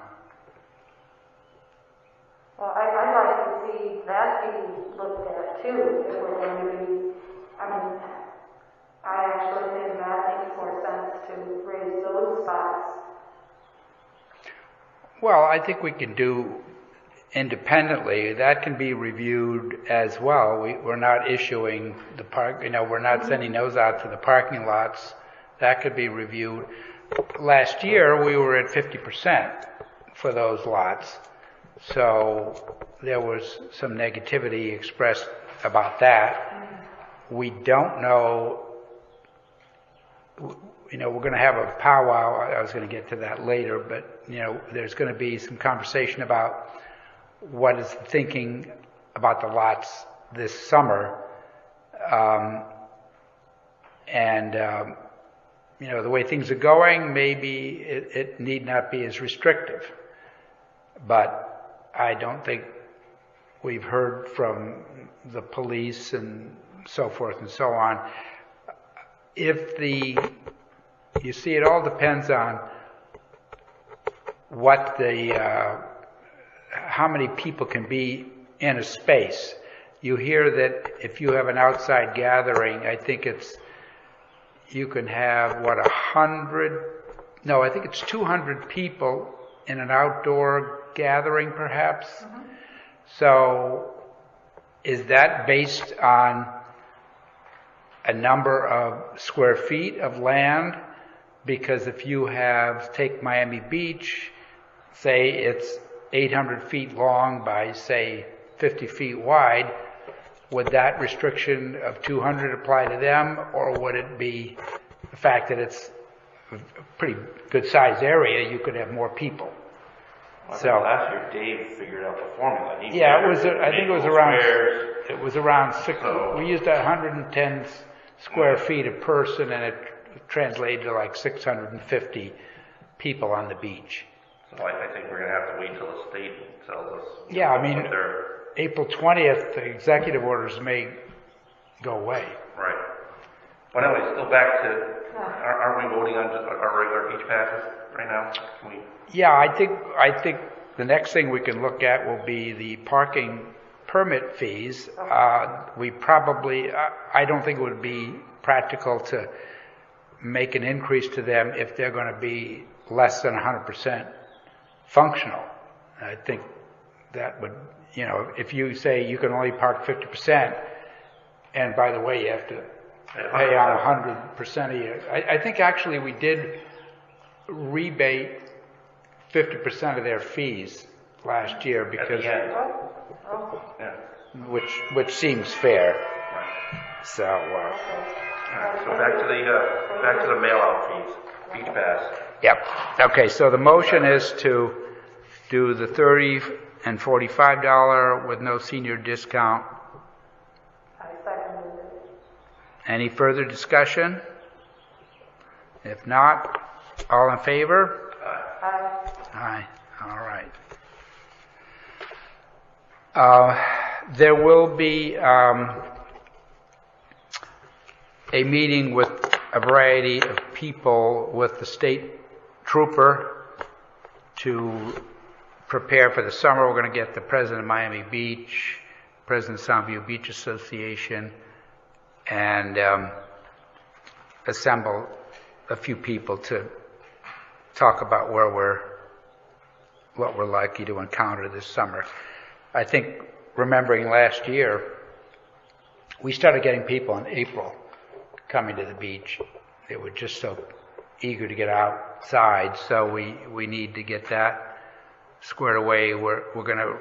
Well, I'd like to see that be looked at too, if we're going to be, I actually think that makes more sense to raise those spots. Well, I think we can do independently. That can be reviewed as well. We're not issuing the we're not sending those out to the parking lots. That could be reviewed. Last year, we were at 50% for those lots. So there was some negativity expressed about that. We don't know, we're going to have a powwow. I was going to get to that later, but, there's going to be some conversation about what is the thinking about the lots this summer. The way things are going, maybe it need not be as restrictive. But I don't think we've heard from the police and so forth and so on. You see, it all depends on what how many people can be in a space. You hear that if you have an outside gathering, I think you can have, 200 people in an outdoor gathering, perhaps. So is that based on a number of square feet of land? Because if you take Miami Beach, say it's 800 feet long by, say, 50 feet wide, would that restriction of 200 apply to them, or would it be the fact that it's a pretty good sized area, you could have more people? Well, last year Dave figured out the formula. I think it was around 6. We used 110 square feet a person, and it translated to like 650 people on the beach. So I think we're going to have to wait till the state tells us. Yeah, April 20th, the executive orders may go away. Right. But anyway, still back to, aren't we voting on just our regular beach passes right now? Yeah, I think the next thing we can look at will be the parking permit fees. We probably, I don't think it would be practical to make an increase to them if they're going to be less than 100% functional. I think that would, if you say you can only park 50%, and by the way, you have to pay on 100% of you. I think actually we did rebate 50% of their fees last year because, which seems fair. Right. So, so back to the mail-out fees, beach pass. Yep. Okay. So the motion is to do the $30 and $45 with no senior discount Any further discussion? If not, all in favor? Aye. All right. There will be a meeting with a variety of people with the state trooper to prepare for the summer. We're going to get the president of Miami Beach, president of Soundview Beach Association, and assemble a few people to talk about what we're likely to encounter this summer. I think, remembering last year, we started getting people in April coming to the beach. They were just so eager to get outside, so we need to get that squared away. We're going to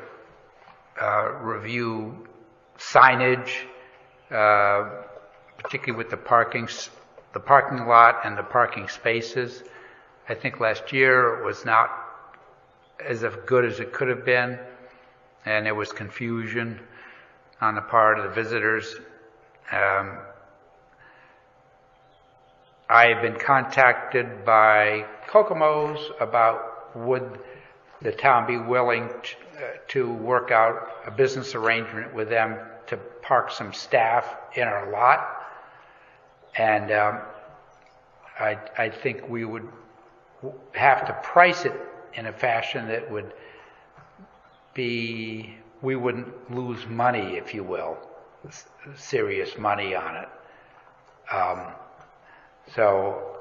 review signage, particularly with the parking lot and the parking spaces. I think last year it was not as good as it could have been, and there was confusion on the part of the visitors. I have been contacted by Kokomo's about would the town be willing to work out a business arrangement with them to park some staff in our lot. And I think we would have to price it in a fashion that would be, we wouldn't lose money, if you will, serious money on it. So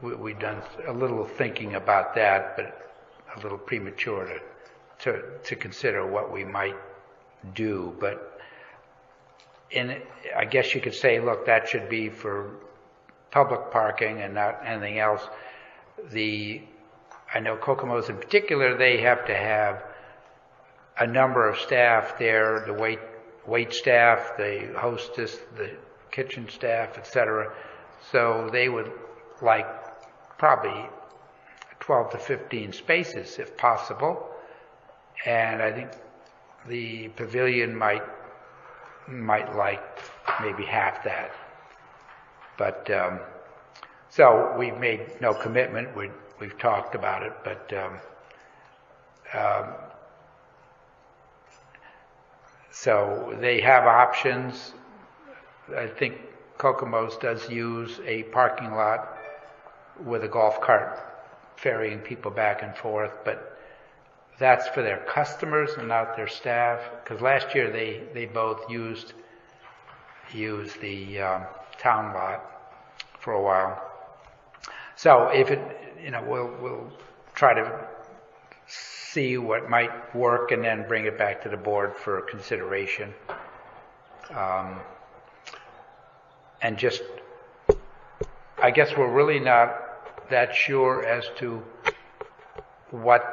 we've done a little thinking about that, but a little premature to consider what we might do. But I guess you could say, look, that should be for public parking and not anything else. I know Kokomo's in particular, they have to have a number of staff there, the wait staff, the hostess, the kitchen staff, etc. So they would like probably 12 to 15 spaces if possible. And I think the pavilion might like maybe half that. But so we've made no commitment. We've talked about it, but so they have options. I think Kokomo's does use a parking lot with a golf cart ferrying people back and forth, but that's for their customers and not their staff. Because last year they both used the town lot for a while. So if it, we'll try to see what might work and then bring it back to the board for consideration. And just, I guess we're really not that sure as to what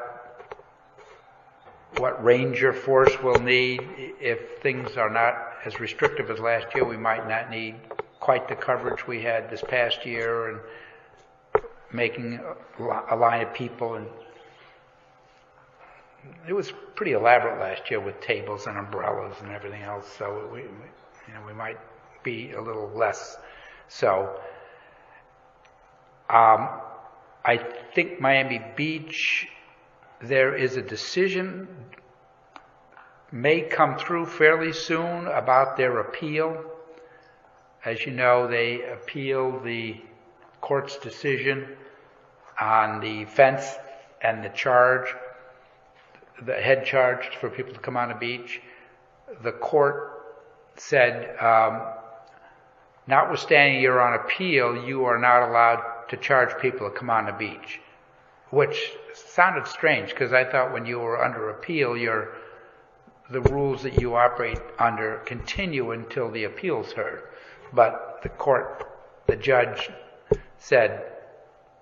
ranger force we'll need. If things are not as restrictive as last year, we might not need quite the coverage we had this past year, and making a line of people. And it was pretty elaborate last year with tables and umbrellas and everything else. So we might be a little less. So I think Miami Beach, there is a decision may come through fairly soon about their appeal. As you know, they appealed the court's decision on the fence and the charge, the head charge for people to come on the beach. The court said, notwithstanding you're on appeal, you are not allowed to charge people to come on the beach, which sounded strange because I thought when you were under appeal, the rules that you operate under continue until the appeal's heard. But the judge said,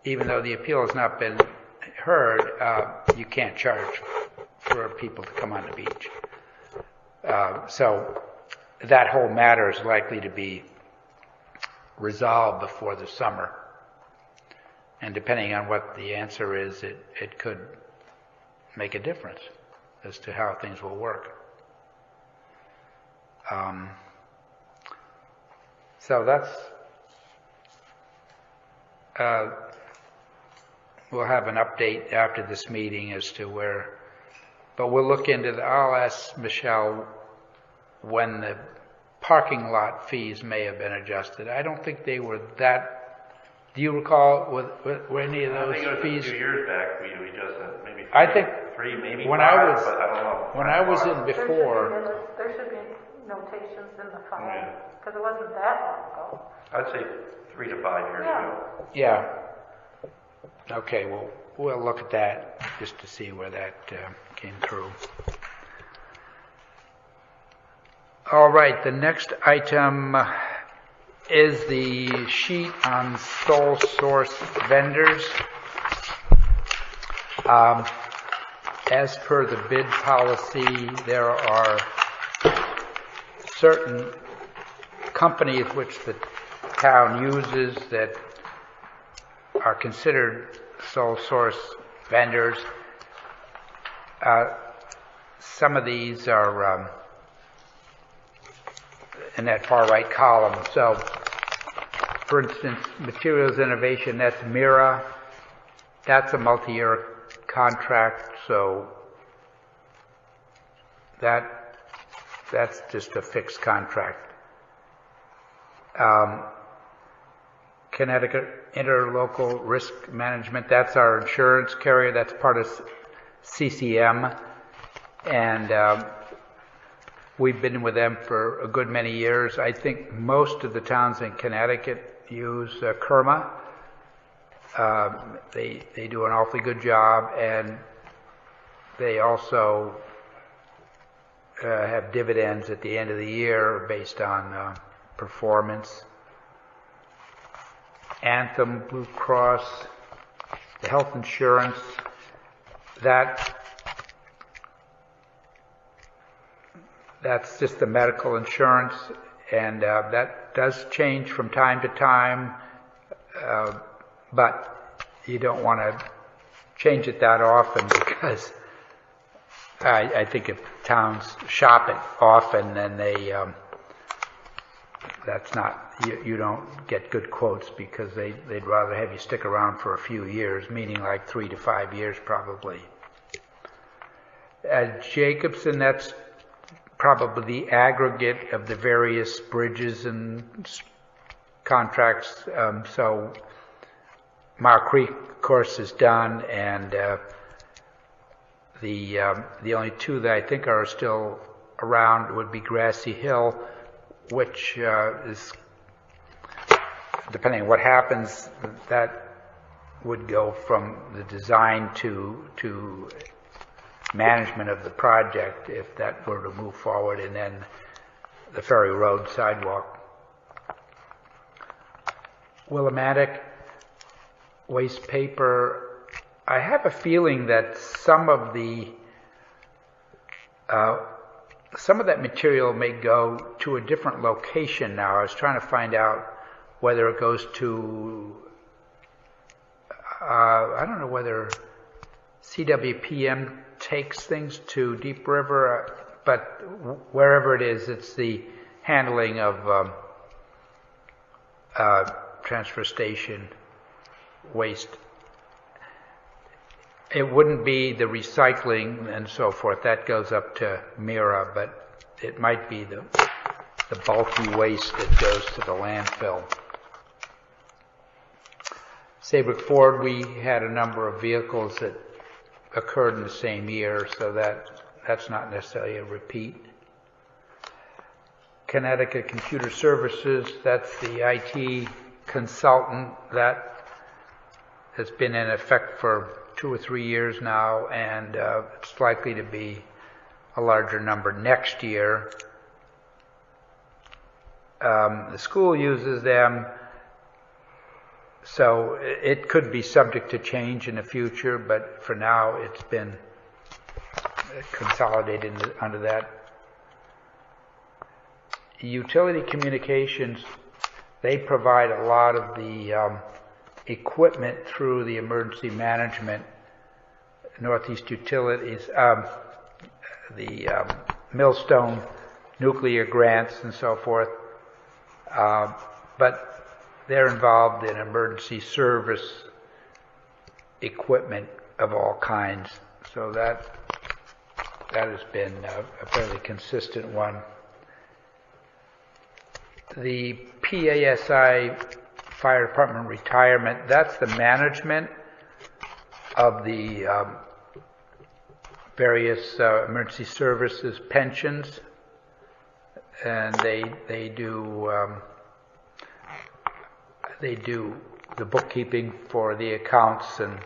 even though the appeal has not been heard, you can't charge for people to come on the beach. So that whole matter is likely to be resolved before the summer. And depending on what the answer is, it could make a difference as to how things will work. So that's, we'll have an update after this meeting as to where, but we'll look into I'll ask Michelle when the parking lot fees may have been adjusted. I don't think they were that, do you recall, were any of I those think it was fees? a few years back, we just, maybe I think three, maybe when five, but I don't know. when I was in before, There should be notations in the file, Yeah. because it wasn't that long ago. I'd say 3 to 5 years Yeah. ago. yeah. Okay, well, we'll look at that just to see where that came through. All right, the next item is the sheet on sole source vendors. As per the bid policy, there are certain companies which the town uses that are considered sole source vendors. Some of these are in that far right column. So, for instance, Materials Innovation, that's Mira. That's a multi-year contract, so that's just a fixed contract. Connecticut Interlocal Risk Management, that's our insurance carrier, that's part of CCM, and we've been with them for a good many years. I think most of the towns in Connecticut use Kerma. They do an awfully good job, and they also have dividends at the end of the year based on performance. Anthem, Blue Cross, the health insurance, that's just the medical insurance, and that does change from time to time, but you don't want to change it that often, because I think if towns shop it often, then that's not, you don't get good quotes, because they'd rather have you stick around for a few years, meaning like 3 to 5 years probably. Jacobson, that's probably the aggregate of the various bridges and contracts. So Mile Creek, of course, is done, and the only two that I think are still around would be Grassy Hill, which is, depending on what happens, that would go from the design to management of the project if that were to move forward, and then the Ferry Road sidewalk. Willimantic, waste paper. I have a feeling that some of that material may go to a different location now. I was trying to find out whether it goes to, I don't know whether CWPM takes things to Deep River, but wherever it is, it's the handling of transfer station waste. It wouldn't be the recycling and so forth. That goes up to Mira, but it might be the bulky waste that goes to the landfill. Saybrook Ford, we had a number of vehicles that occurred in the same year, so that's not necessarily a repeat. Connecticut Computer Services, that's the IT consultant that has been in effect for 2 or 3 years now, and it's likely to be a larger number next year. The school uses them, so it could be subject to change in the future, but for now it's been consolidated under that. Utility Communications, they provide a lot of the equipment through the emergency management. Northeast Utilities, the Millstone nuclear grants and so forth. but they're involved in emergency service equipment of all kinds. So that has been a fairly consistent one. The PASI Fire Department retirement, that's the management of the various emergency services pensions, and they do the bookkeeping for the accounts, and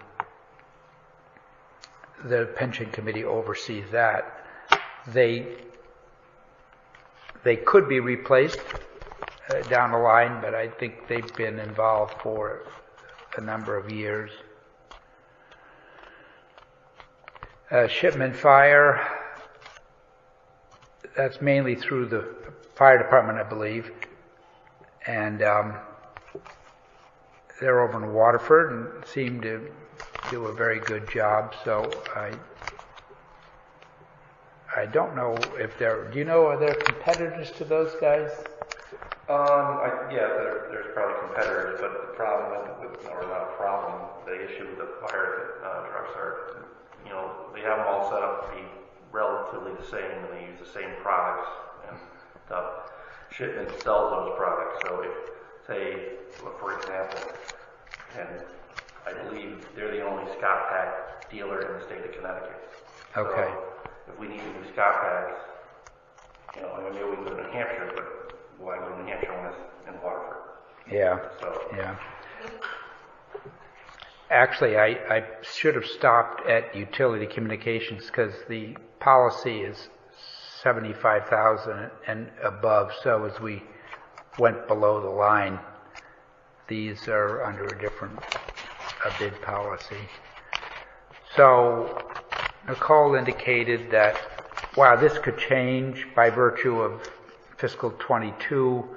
the pension committee oversees that. They could be replaced down the line, but I think they've been involved for a number of years. Shipment Fire, that's mainly through the fire department, I believe, and they're over in Waterford and seem to do a very good job. So I don't know if they're. Do you know, are there competitors to those guys? Yeah, there's probably competitors, but the problem or not a problem, the issue with the fire trucks are, they have them all set up to be relatively the same, and they use the same products and stuff. Shipment sells those products, so if, say, for example, and I believe they're the only Scott Pack dealer in the state of Connecticut. Okay. So if we need to do Scott Packs, I mean, we can go to New Hampshire, but why go to New Hampshire when it's in Waterford? Yeah. So. Yeah. Actually, I should have stopped at utility communications because the policy is $75,000 and above. So as we went below the line, these are under a different bid policy. So Nicole indicated that while this could change by virtue of fiscal 22,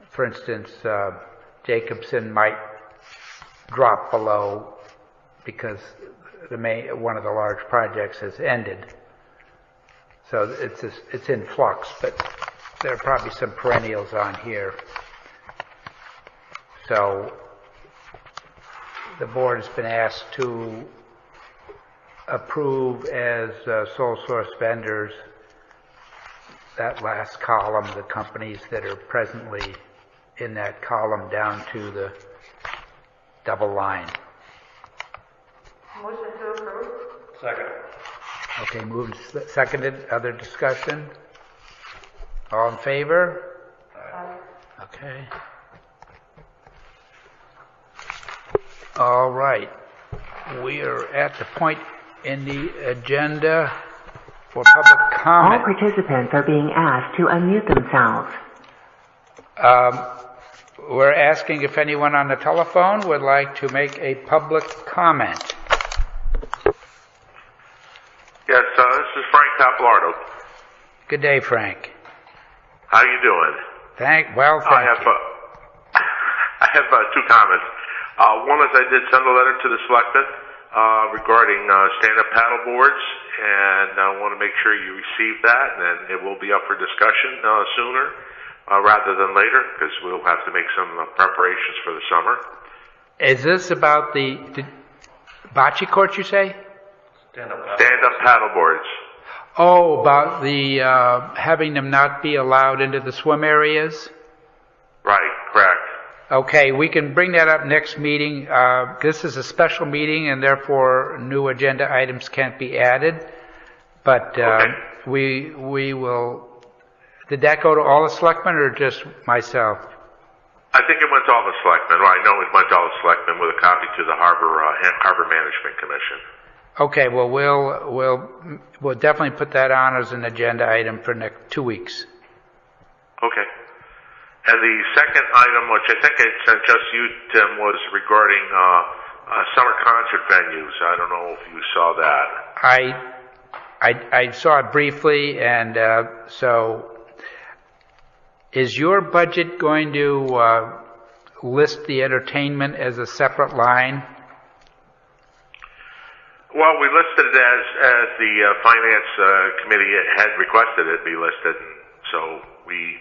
for instance, Jacobson might drop below because one of the large projects has ended. So it's in flux, but there are probably some perennials on here. So the board has been asked to approve as sole source vendors that last column, the companies that are presently in that column down to the double line. Motion to approve? Second. Okay, moved and seconded. Other discussion? All in favor? Aye. Okay. All right. We are at the point in the agenda for public All comment. participants are being asked to unmute themselves. We're asking if anyone on the telephone would like to make a public comment. Yes, this is Frank Papalardo. Good day, Frank. How you doing? Thank you. I have two comments. One is I did send a letter to the Selectmen regarding stand-up paddle boards, and I want to make sure you receive that, and it will be up for discussion sooner rather than later, because we'll have to make some preparations for the summer. Is this about the bocce courts, you say? Stand-up paddle boards. Oh, about the having them not be allowed into the swim areas? Right, correct. Okay, we can bring that up next meeting. This is a special meeting, and therefore new agenda items can't be added. But Okay. we will. Did that go to all the selectmen or just myself? I think it went to all the Selectmen. Well, I know it went to all the Selectmen with a copy to the Harbor Management Commission. Okay, well we'll definitely put that on as an agenda item for next 2 weeks. Okay. And the second item, which I think I sent just you, Tim, was regarding summer concert venues. I don't know if you saw that. I saw it briefly, and so is your budget going to list the entertainment as a separate line? Well, we listed it as the Finance Committee had requested it be listed, and so we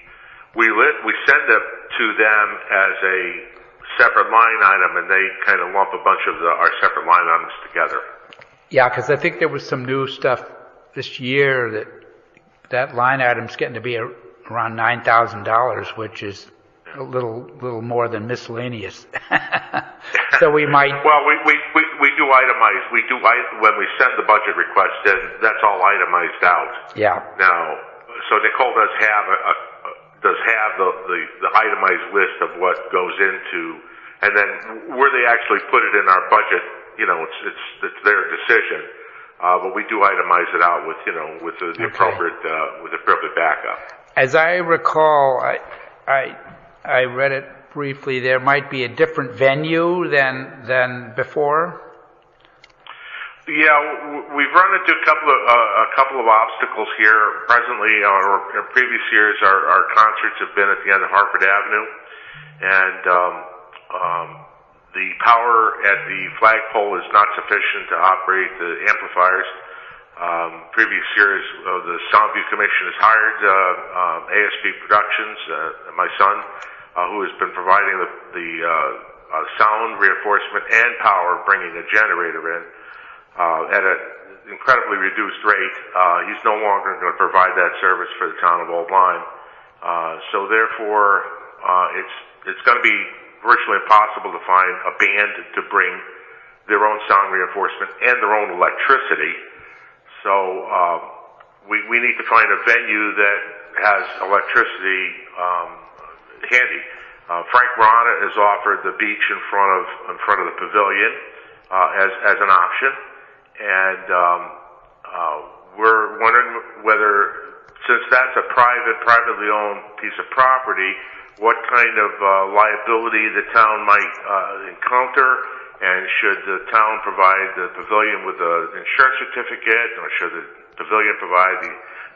send to them as a separate line item, and they kind of lump a bunch of our separate line items together. Yeah, because I think there was some new stuff this year that line item's getting to be around $9,000, which is a little more than miscellaneous. So we might. Well, we do itemize. When we send the budget request in, that's all itemized out. Yeah. Now, so Nicole does have the itemized list of what goes into, and then where they actually put it in our budget, it's their decision. But we do itemize it out with the appropriate backup. As I recall, I read it briefly. There might be a different venue than before. Yeah, we've run into a couple of obstacles here. Presently, or in previous years, our concerts have been at the end of Hartford Avenue, and the power at the flagpole is not sufficient to operate the amplifiers. Previous years, the Soundview Commission has hired ASP Productions, my son, who has been providing the sound reinforcement and power, bringing a generator in at an incredibly reduced rate. He's no longer going to provide that service for the town of Old Lyme. So therefore, it's going to be virtually impossible to find a band to bring their own sound reinforcement and their own electricity. So we need to find a venue that has electricity handy. Frank Rana has offered the beach in front of the pavilion as an option, and we're wondering whether, since that's a privately owned piece of property, what kind of liability the town might encounter, and should the town provide the pavilion with an insurance certificate, or should the pavilion provide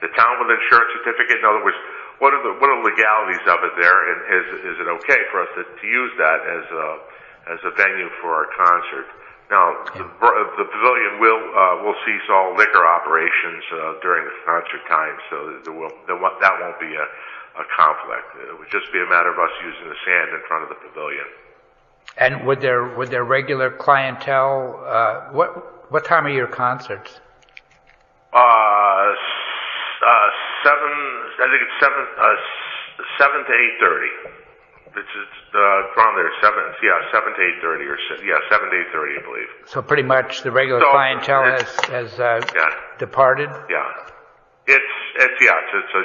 the town with an insurance certificate? In other words, what are the legalities of it there, and is it okay for us to use that as a venue for our concert? Now, the pavilion will cease all liquor operations during the concert time, so that won't be a conflict. It would just be a matter of us using the sand in front of the pavilion. And would their regular clientele? What time are your concerts? 7 to 8:30. It's around there, 7 to 8:30, 7 to 8:30, I believe. So pretty much the regular clientele has departed. Yeah, it's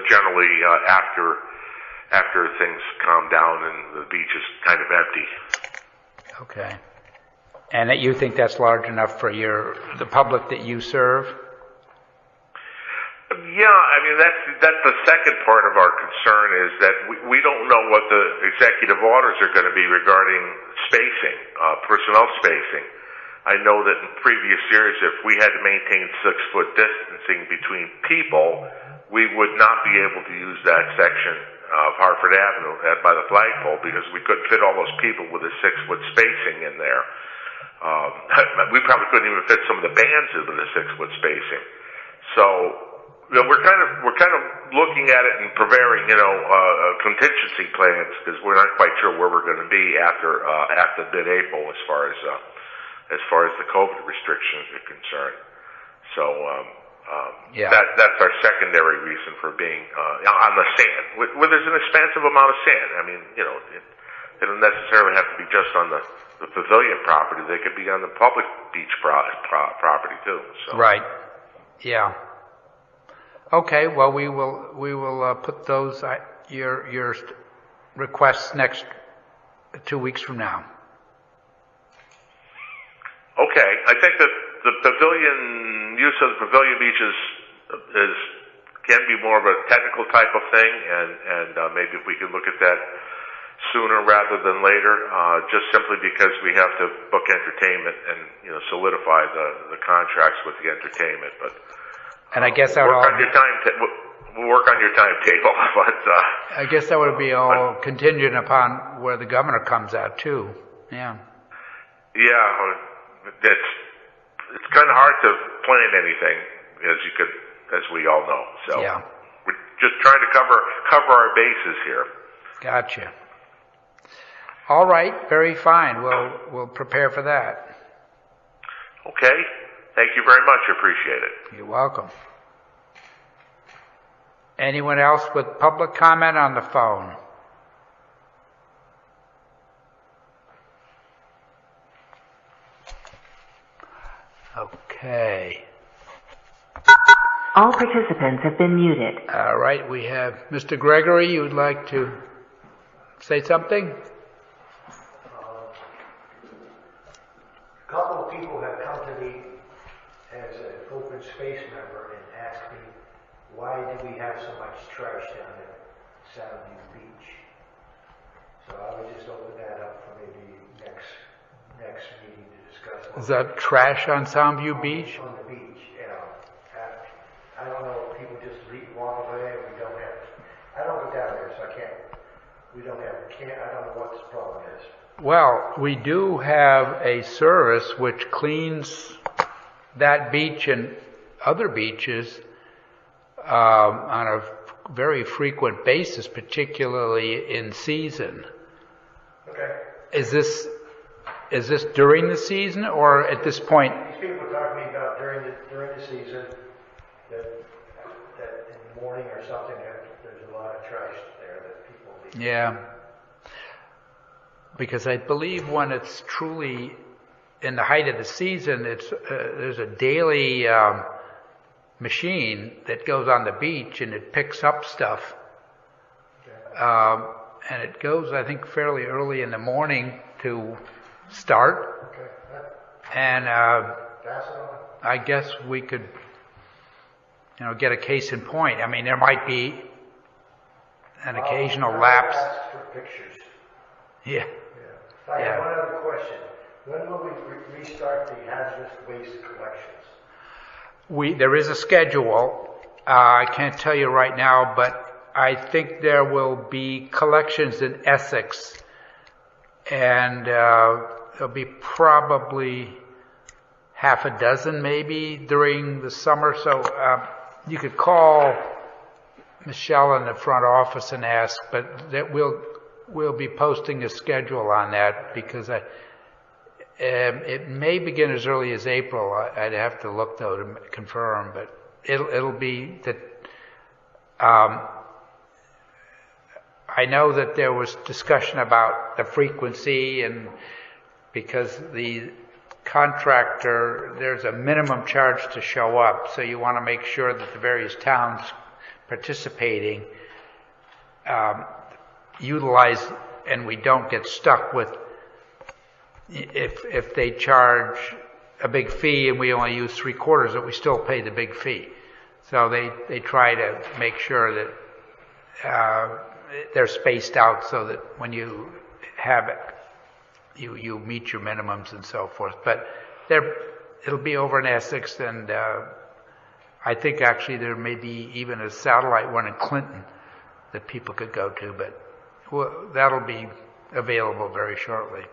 generally after things calm down and the beach is kind of empty. Okay, and that you think that's large enough for the public that you serve? Yeah, I mean, that's the second part of our concern, is that we don't know what the executive orders are going to be regarding spacing, personnel spacing. I know that in previous years, if we had to maintain 6-foot distancing between people, we would not be able to use that section of Hartford Avenue by the flagpole, because we couldn't fit all those people with a 6-foot spacing in there. We probably couldn't even fit some of the bands in with a 6-foot spacing. So, we're kind of looking at it and preparing, contingency plans, because we're not quite sure where we're going to be after mid-April as far as the COVID restrictions are concerned. So that's our secondary reason for being on the sand. Where there's an expansive amount of sand. I mean, it doesn't necessarily have to be just on the pavilion property. They could be on the public beach property too. So. Right. Yeah. Okay, well, we will put those your requests next 2 weeks from now. Okay, I think that the pavilion use of the pavilion beaches can be more of a technical type of thing, and maybe if we can look at that sooner rather than later, just simply because we have to book entertainment and solidify the contracts with the entertainment, but. And I guess we'll work on your timetable, but I guess that would be all contingent upon where the governor comes out too. Yeah. Yeah, it's kind of hard to plan anything, as we all know. So yeah. we're just trying to cover our bases here. Gotcha. All right, very fine. We'll prepare for that. Okay. Thank you very much. Appreciate it. You're welcome. Anyone else with public comment on the phone? Okay. All participants have been muted. All right, we have Mr. Gregory. You would like to say something? A couple of people have come to me as an open space member and asked me, why do we have so much trash down at Soundview Beach? So I would just open that up for maybe next meeting to discuss. Is that trash on Soundview Beach? On the beach, you know. I don't know if people just walk away or we don't have, I don't go down there, so I don't know what the problem is. Well, we do have a service which cleans that beach and other beaches on a very frequent basis, particularly in season. Okay. Is this during the season or at this point? These people are talking to me about during the season that in the morning or something there's a lot of trash there that people leave. Yeah. Because I believe when it's truly in the height of the season, there's a daily machine that goes on the beach and it picks up stuff. Okay. And it goes, I think, fairly early in the morning to start. Okay. And Pass it on. I guess we could, get a case in point. I mean, there might be an occasional lapse. Ask for pictures. Yeah. I have one other question. When will we restart the hazardous waste collections? There is a schedule. I can't tell you right now, but I think there will be collections in Essex, and there'll be probably half a dozen maybe during the summer. So you could call Michelle in the front office and ask, but that we'll be posting a schedule on that because it may begin as early as April. I'd have to look though to confirm, but it'll be that. I know that there was discussion about the frequency, and because the contractor, there's a minimum charge to show up, so you want to make sure that the various towns participating utilize, and we don't get stuck with if they charge a big fee and we only use 3/4, that we still pay the big fee. So they try to make sure that they're spaced out so that when you have it, you meet your minimums and so forth. But it'll be over in Essex, and I think actually there may be even a satellite one in Clinton that people could go to, but that'll be available very shortly.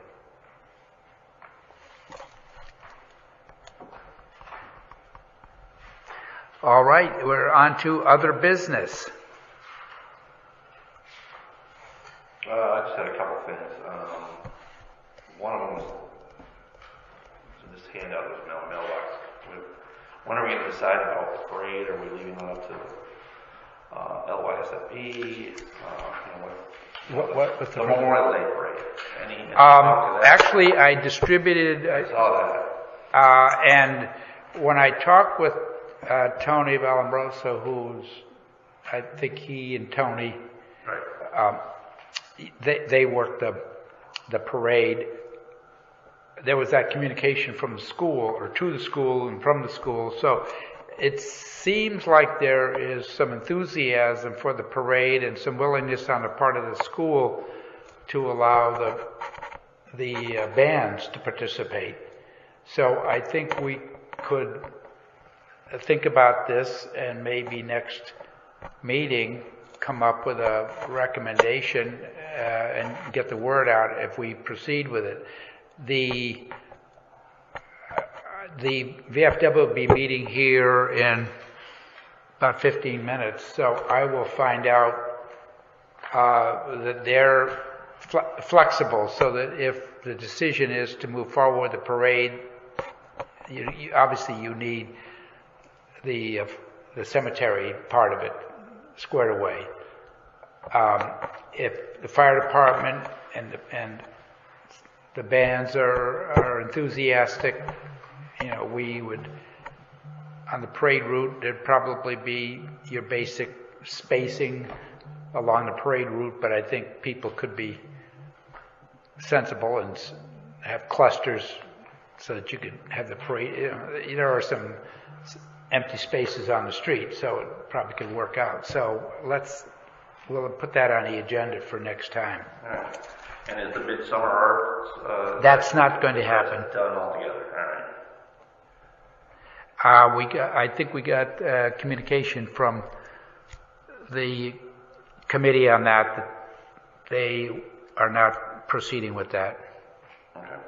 All right, we're on to other business. I just had a couple things. One of them was this handout was mailbox. When are we going to decide about the parade? Are we leaving that up to LYSFP? What's the Memorial Day parade? Actually, I distributed. I saw that. And when I talked with Tony Vallombroso, I think he and Tony, right. They worked the parade. There was that communication from the school, or to the school and from the school. So it seems like there is some enthusiasm for the parade and some willingness on the part of the school to allow the bands to participate. So I think we could think about this and maybe next meeting come up with a recommendation and get the word out if we proceed with it. The VFW will be meeting here in about 15 minutes, so I will find out that their flexible so that if the decision is to move forward with the parade, obviously you need the cemetery part of it squared away. If the fire department and the bands are enthusiastic, we would, on the parade route, there'd probably be your basic spacing along the parade route, but I think people could be sensible and have clusters so that you could have the parade. There are some empty spaces on the street, so it probably could work out. So we'll put that on the agenda for next time. All right. And is the Midsummer Arts? That's not going to happen. Done altogether. All right. I think we got communication from the committee on that they are not proceeding with that. Okay.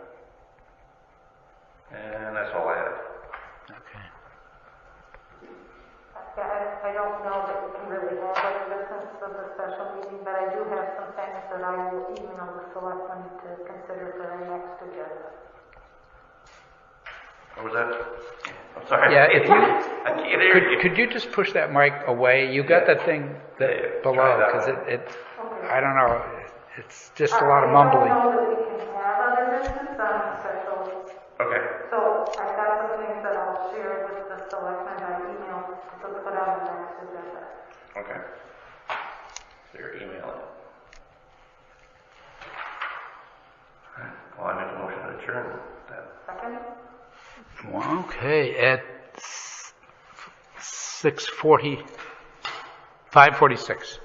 And that's all I have. Okay. I don't know that we can really have a business of the special meeting, but I do have some things that I will email the selectmen to consider for the next agenda. What was that? I'm sorry. Yeah, if you I can't hear you. could you just push that mic away? You got that thing below because I don't know. It's just a lot of mumbling. I don't know that we can have other business on a special. Okay. So I've got some things that I'll share with the selectmen by email to put on the next agenda. Okay. So you're emailing. Well, I make a motion to adjourn then. Second? Okay, at 5:46.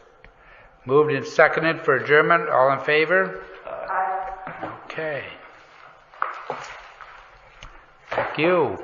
Moved and seconded for adjournment. All in favor? Aye. Okay. Thank you.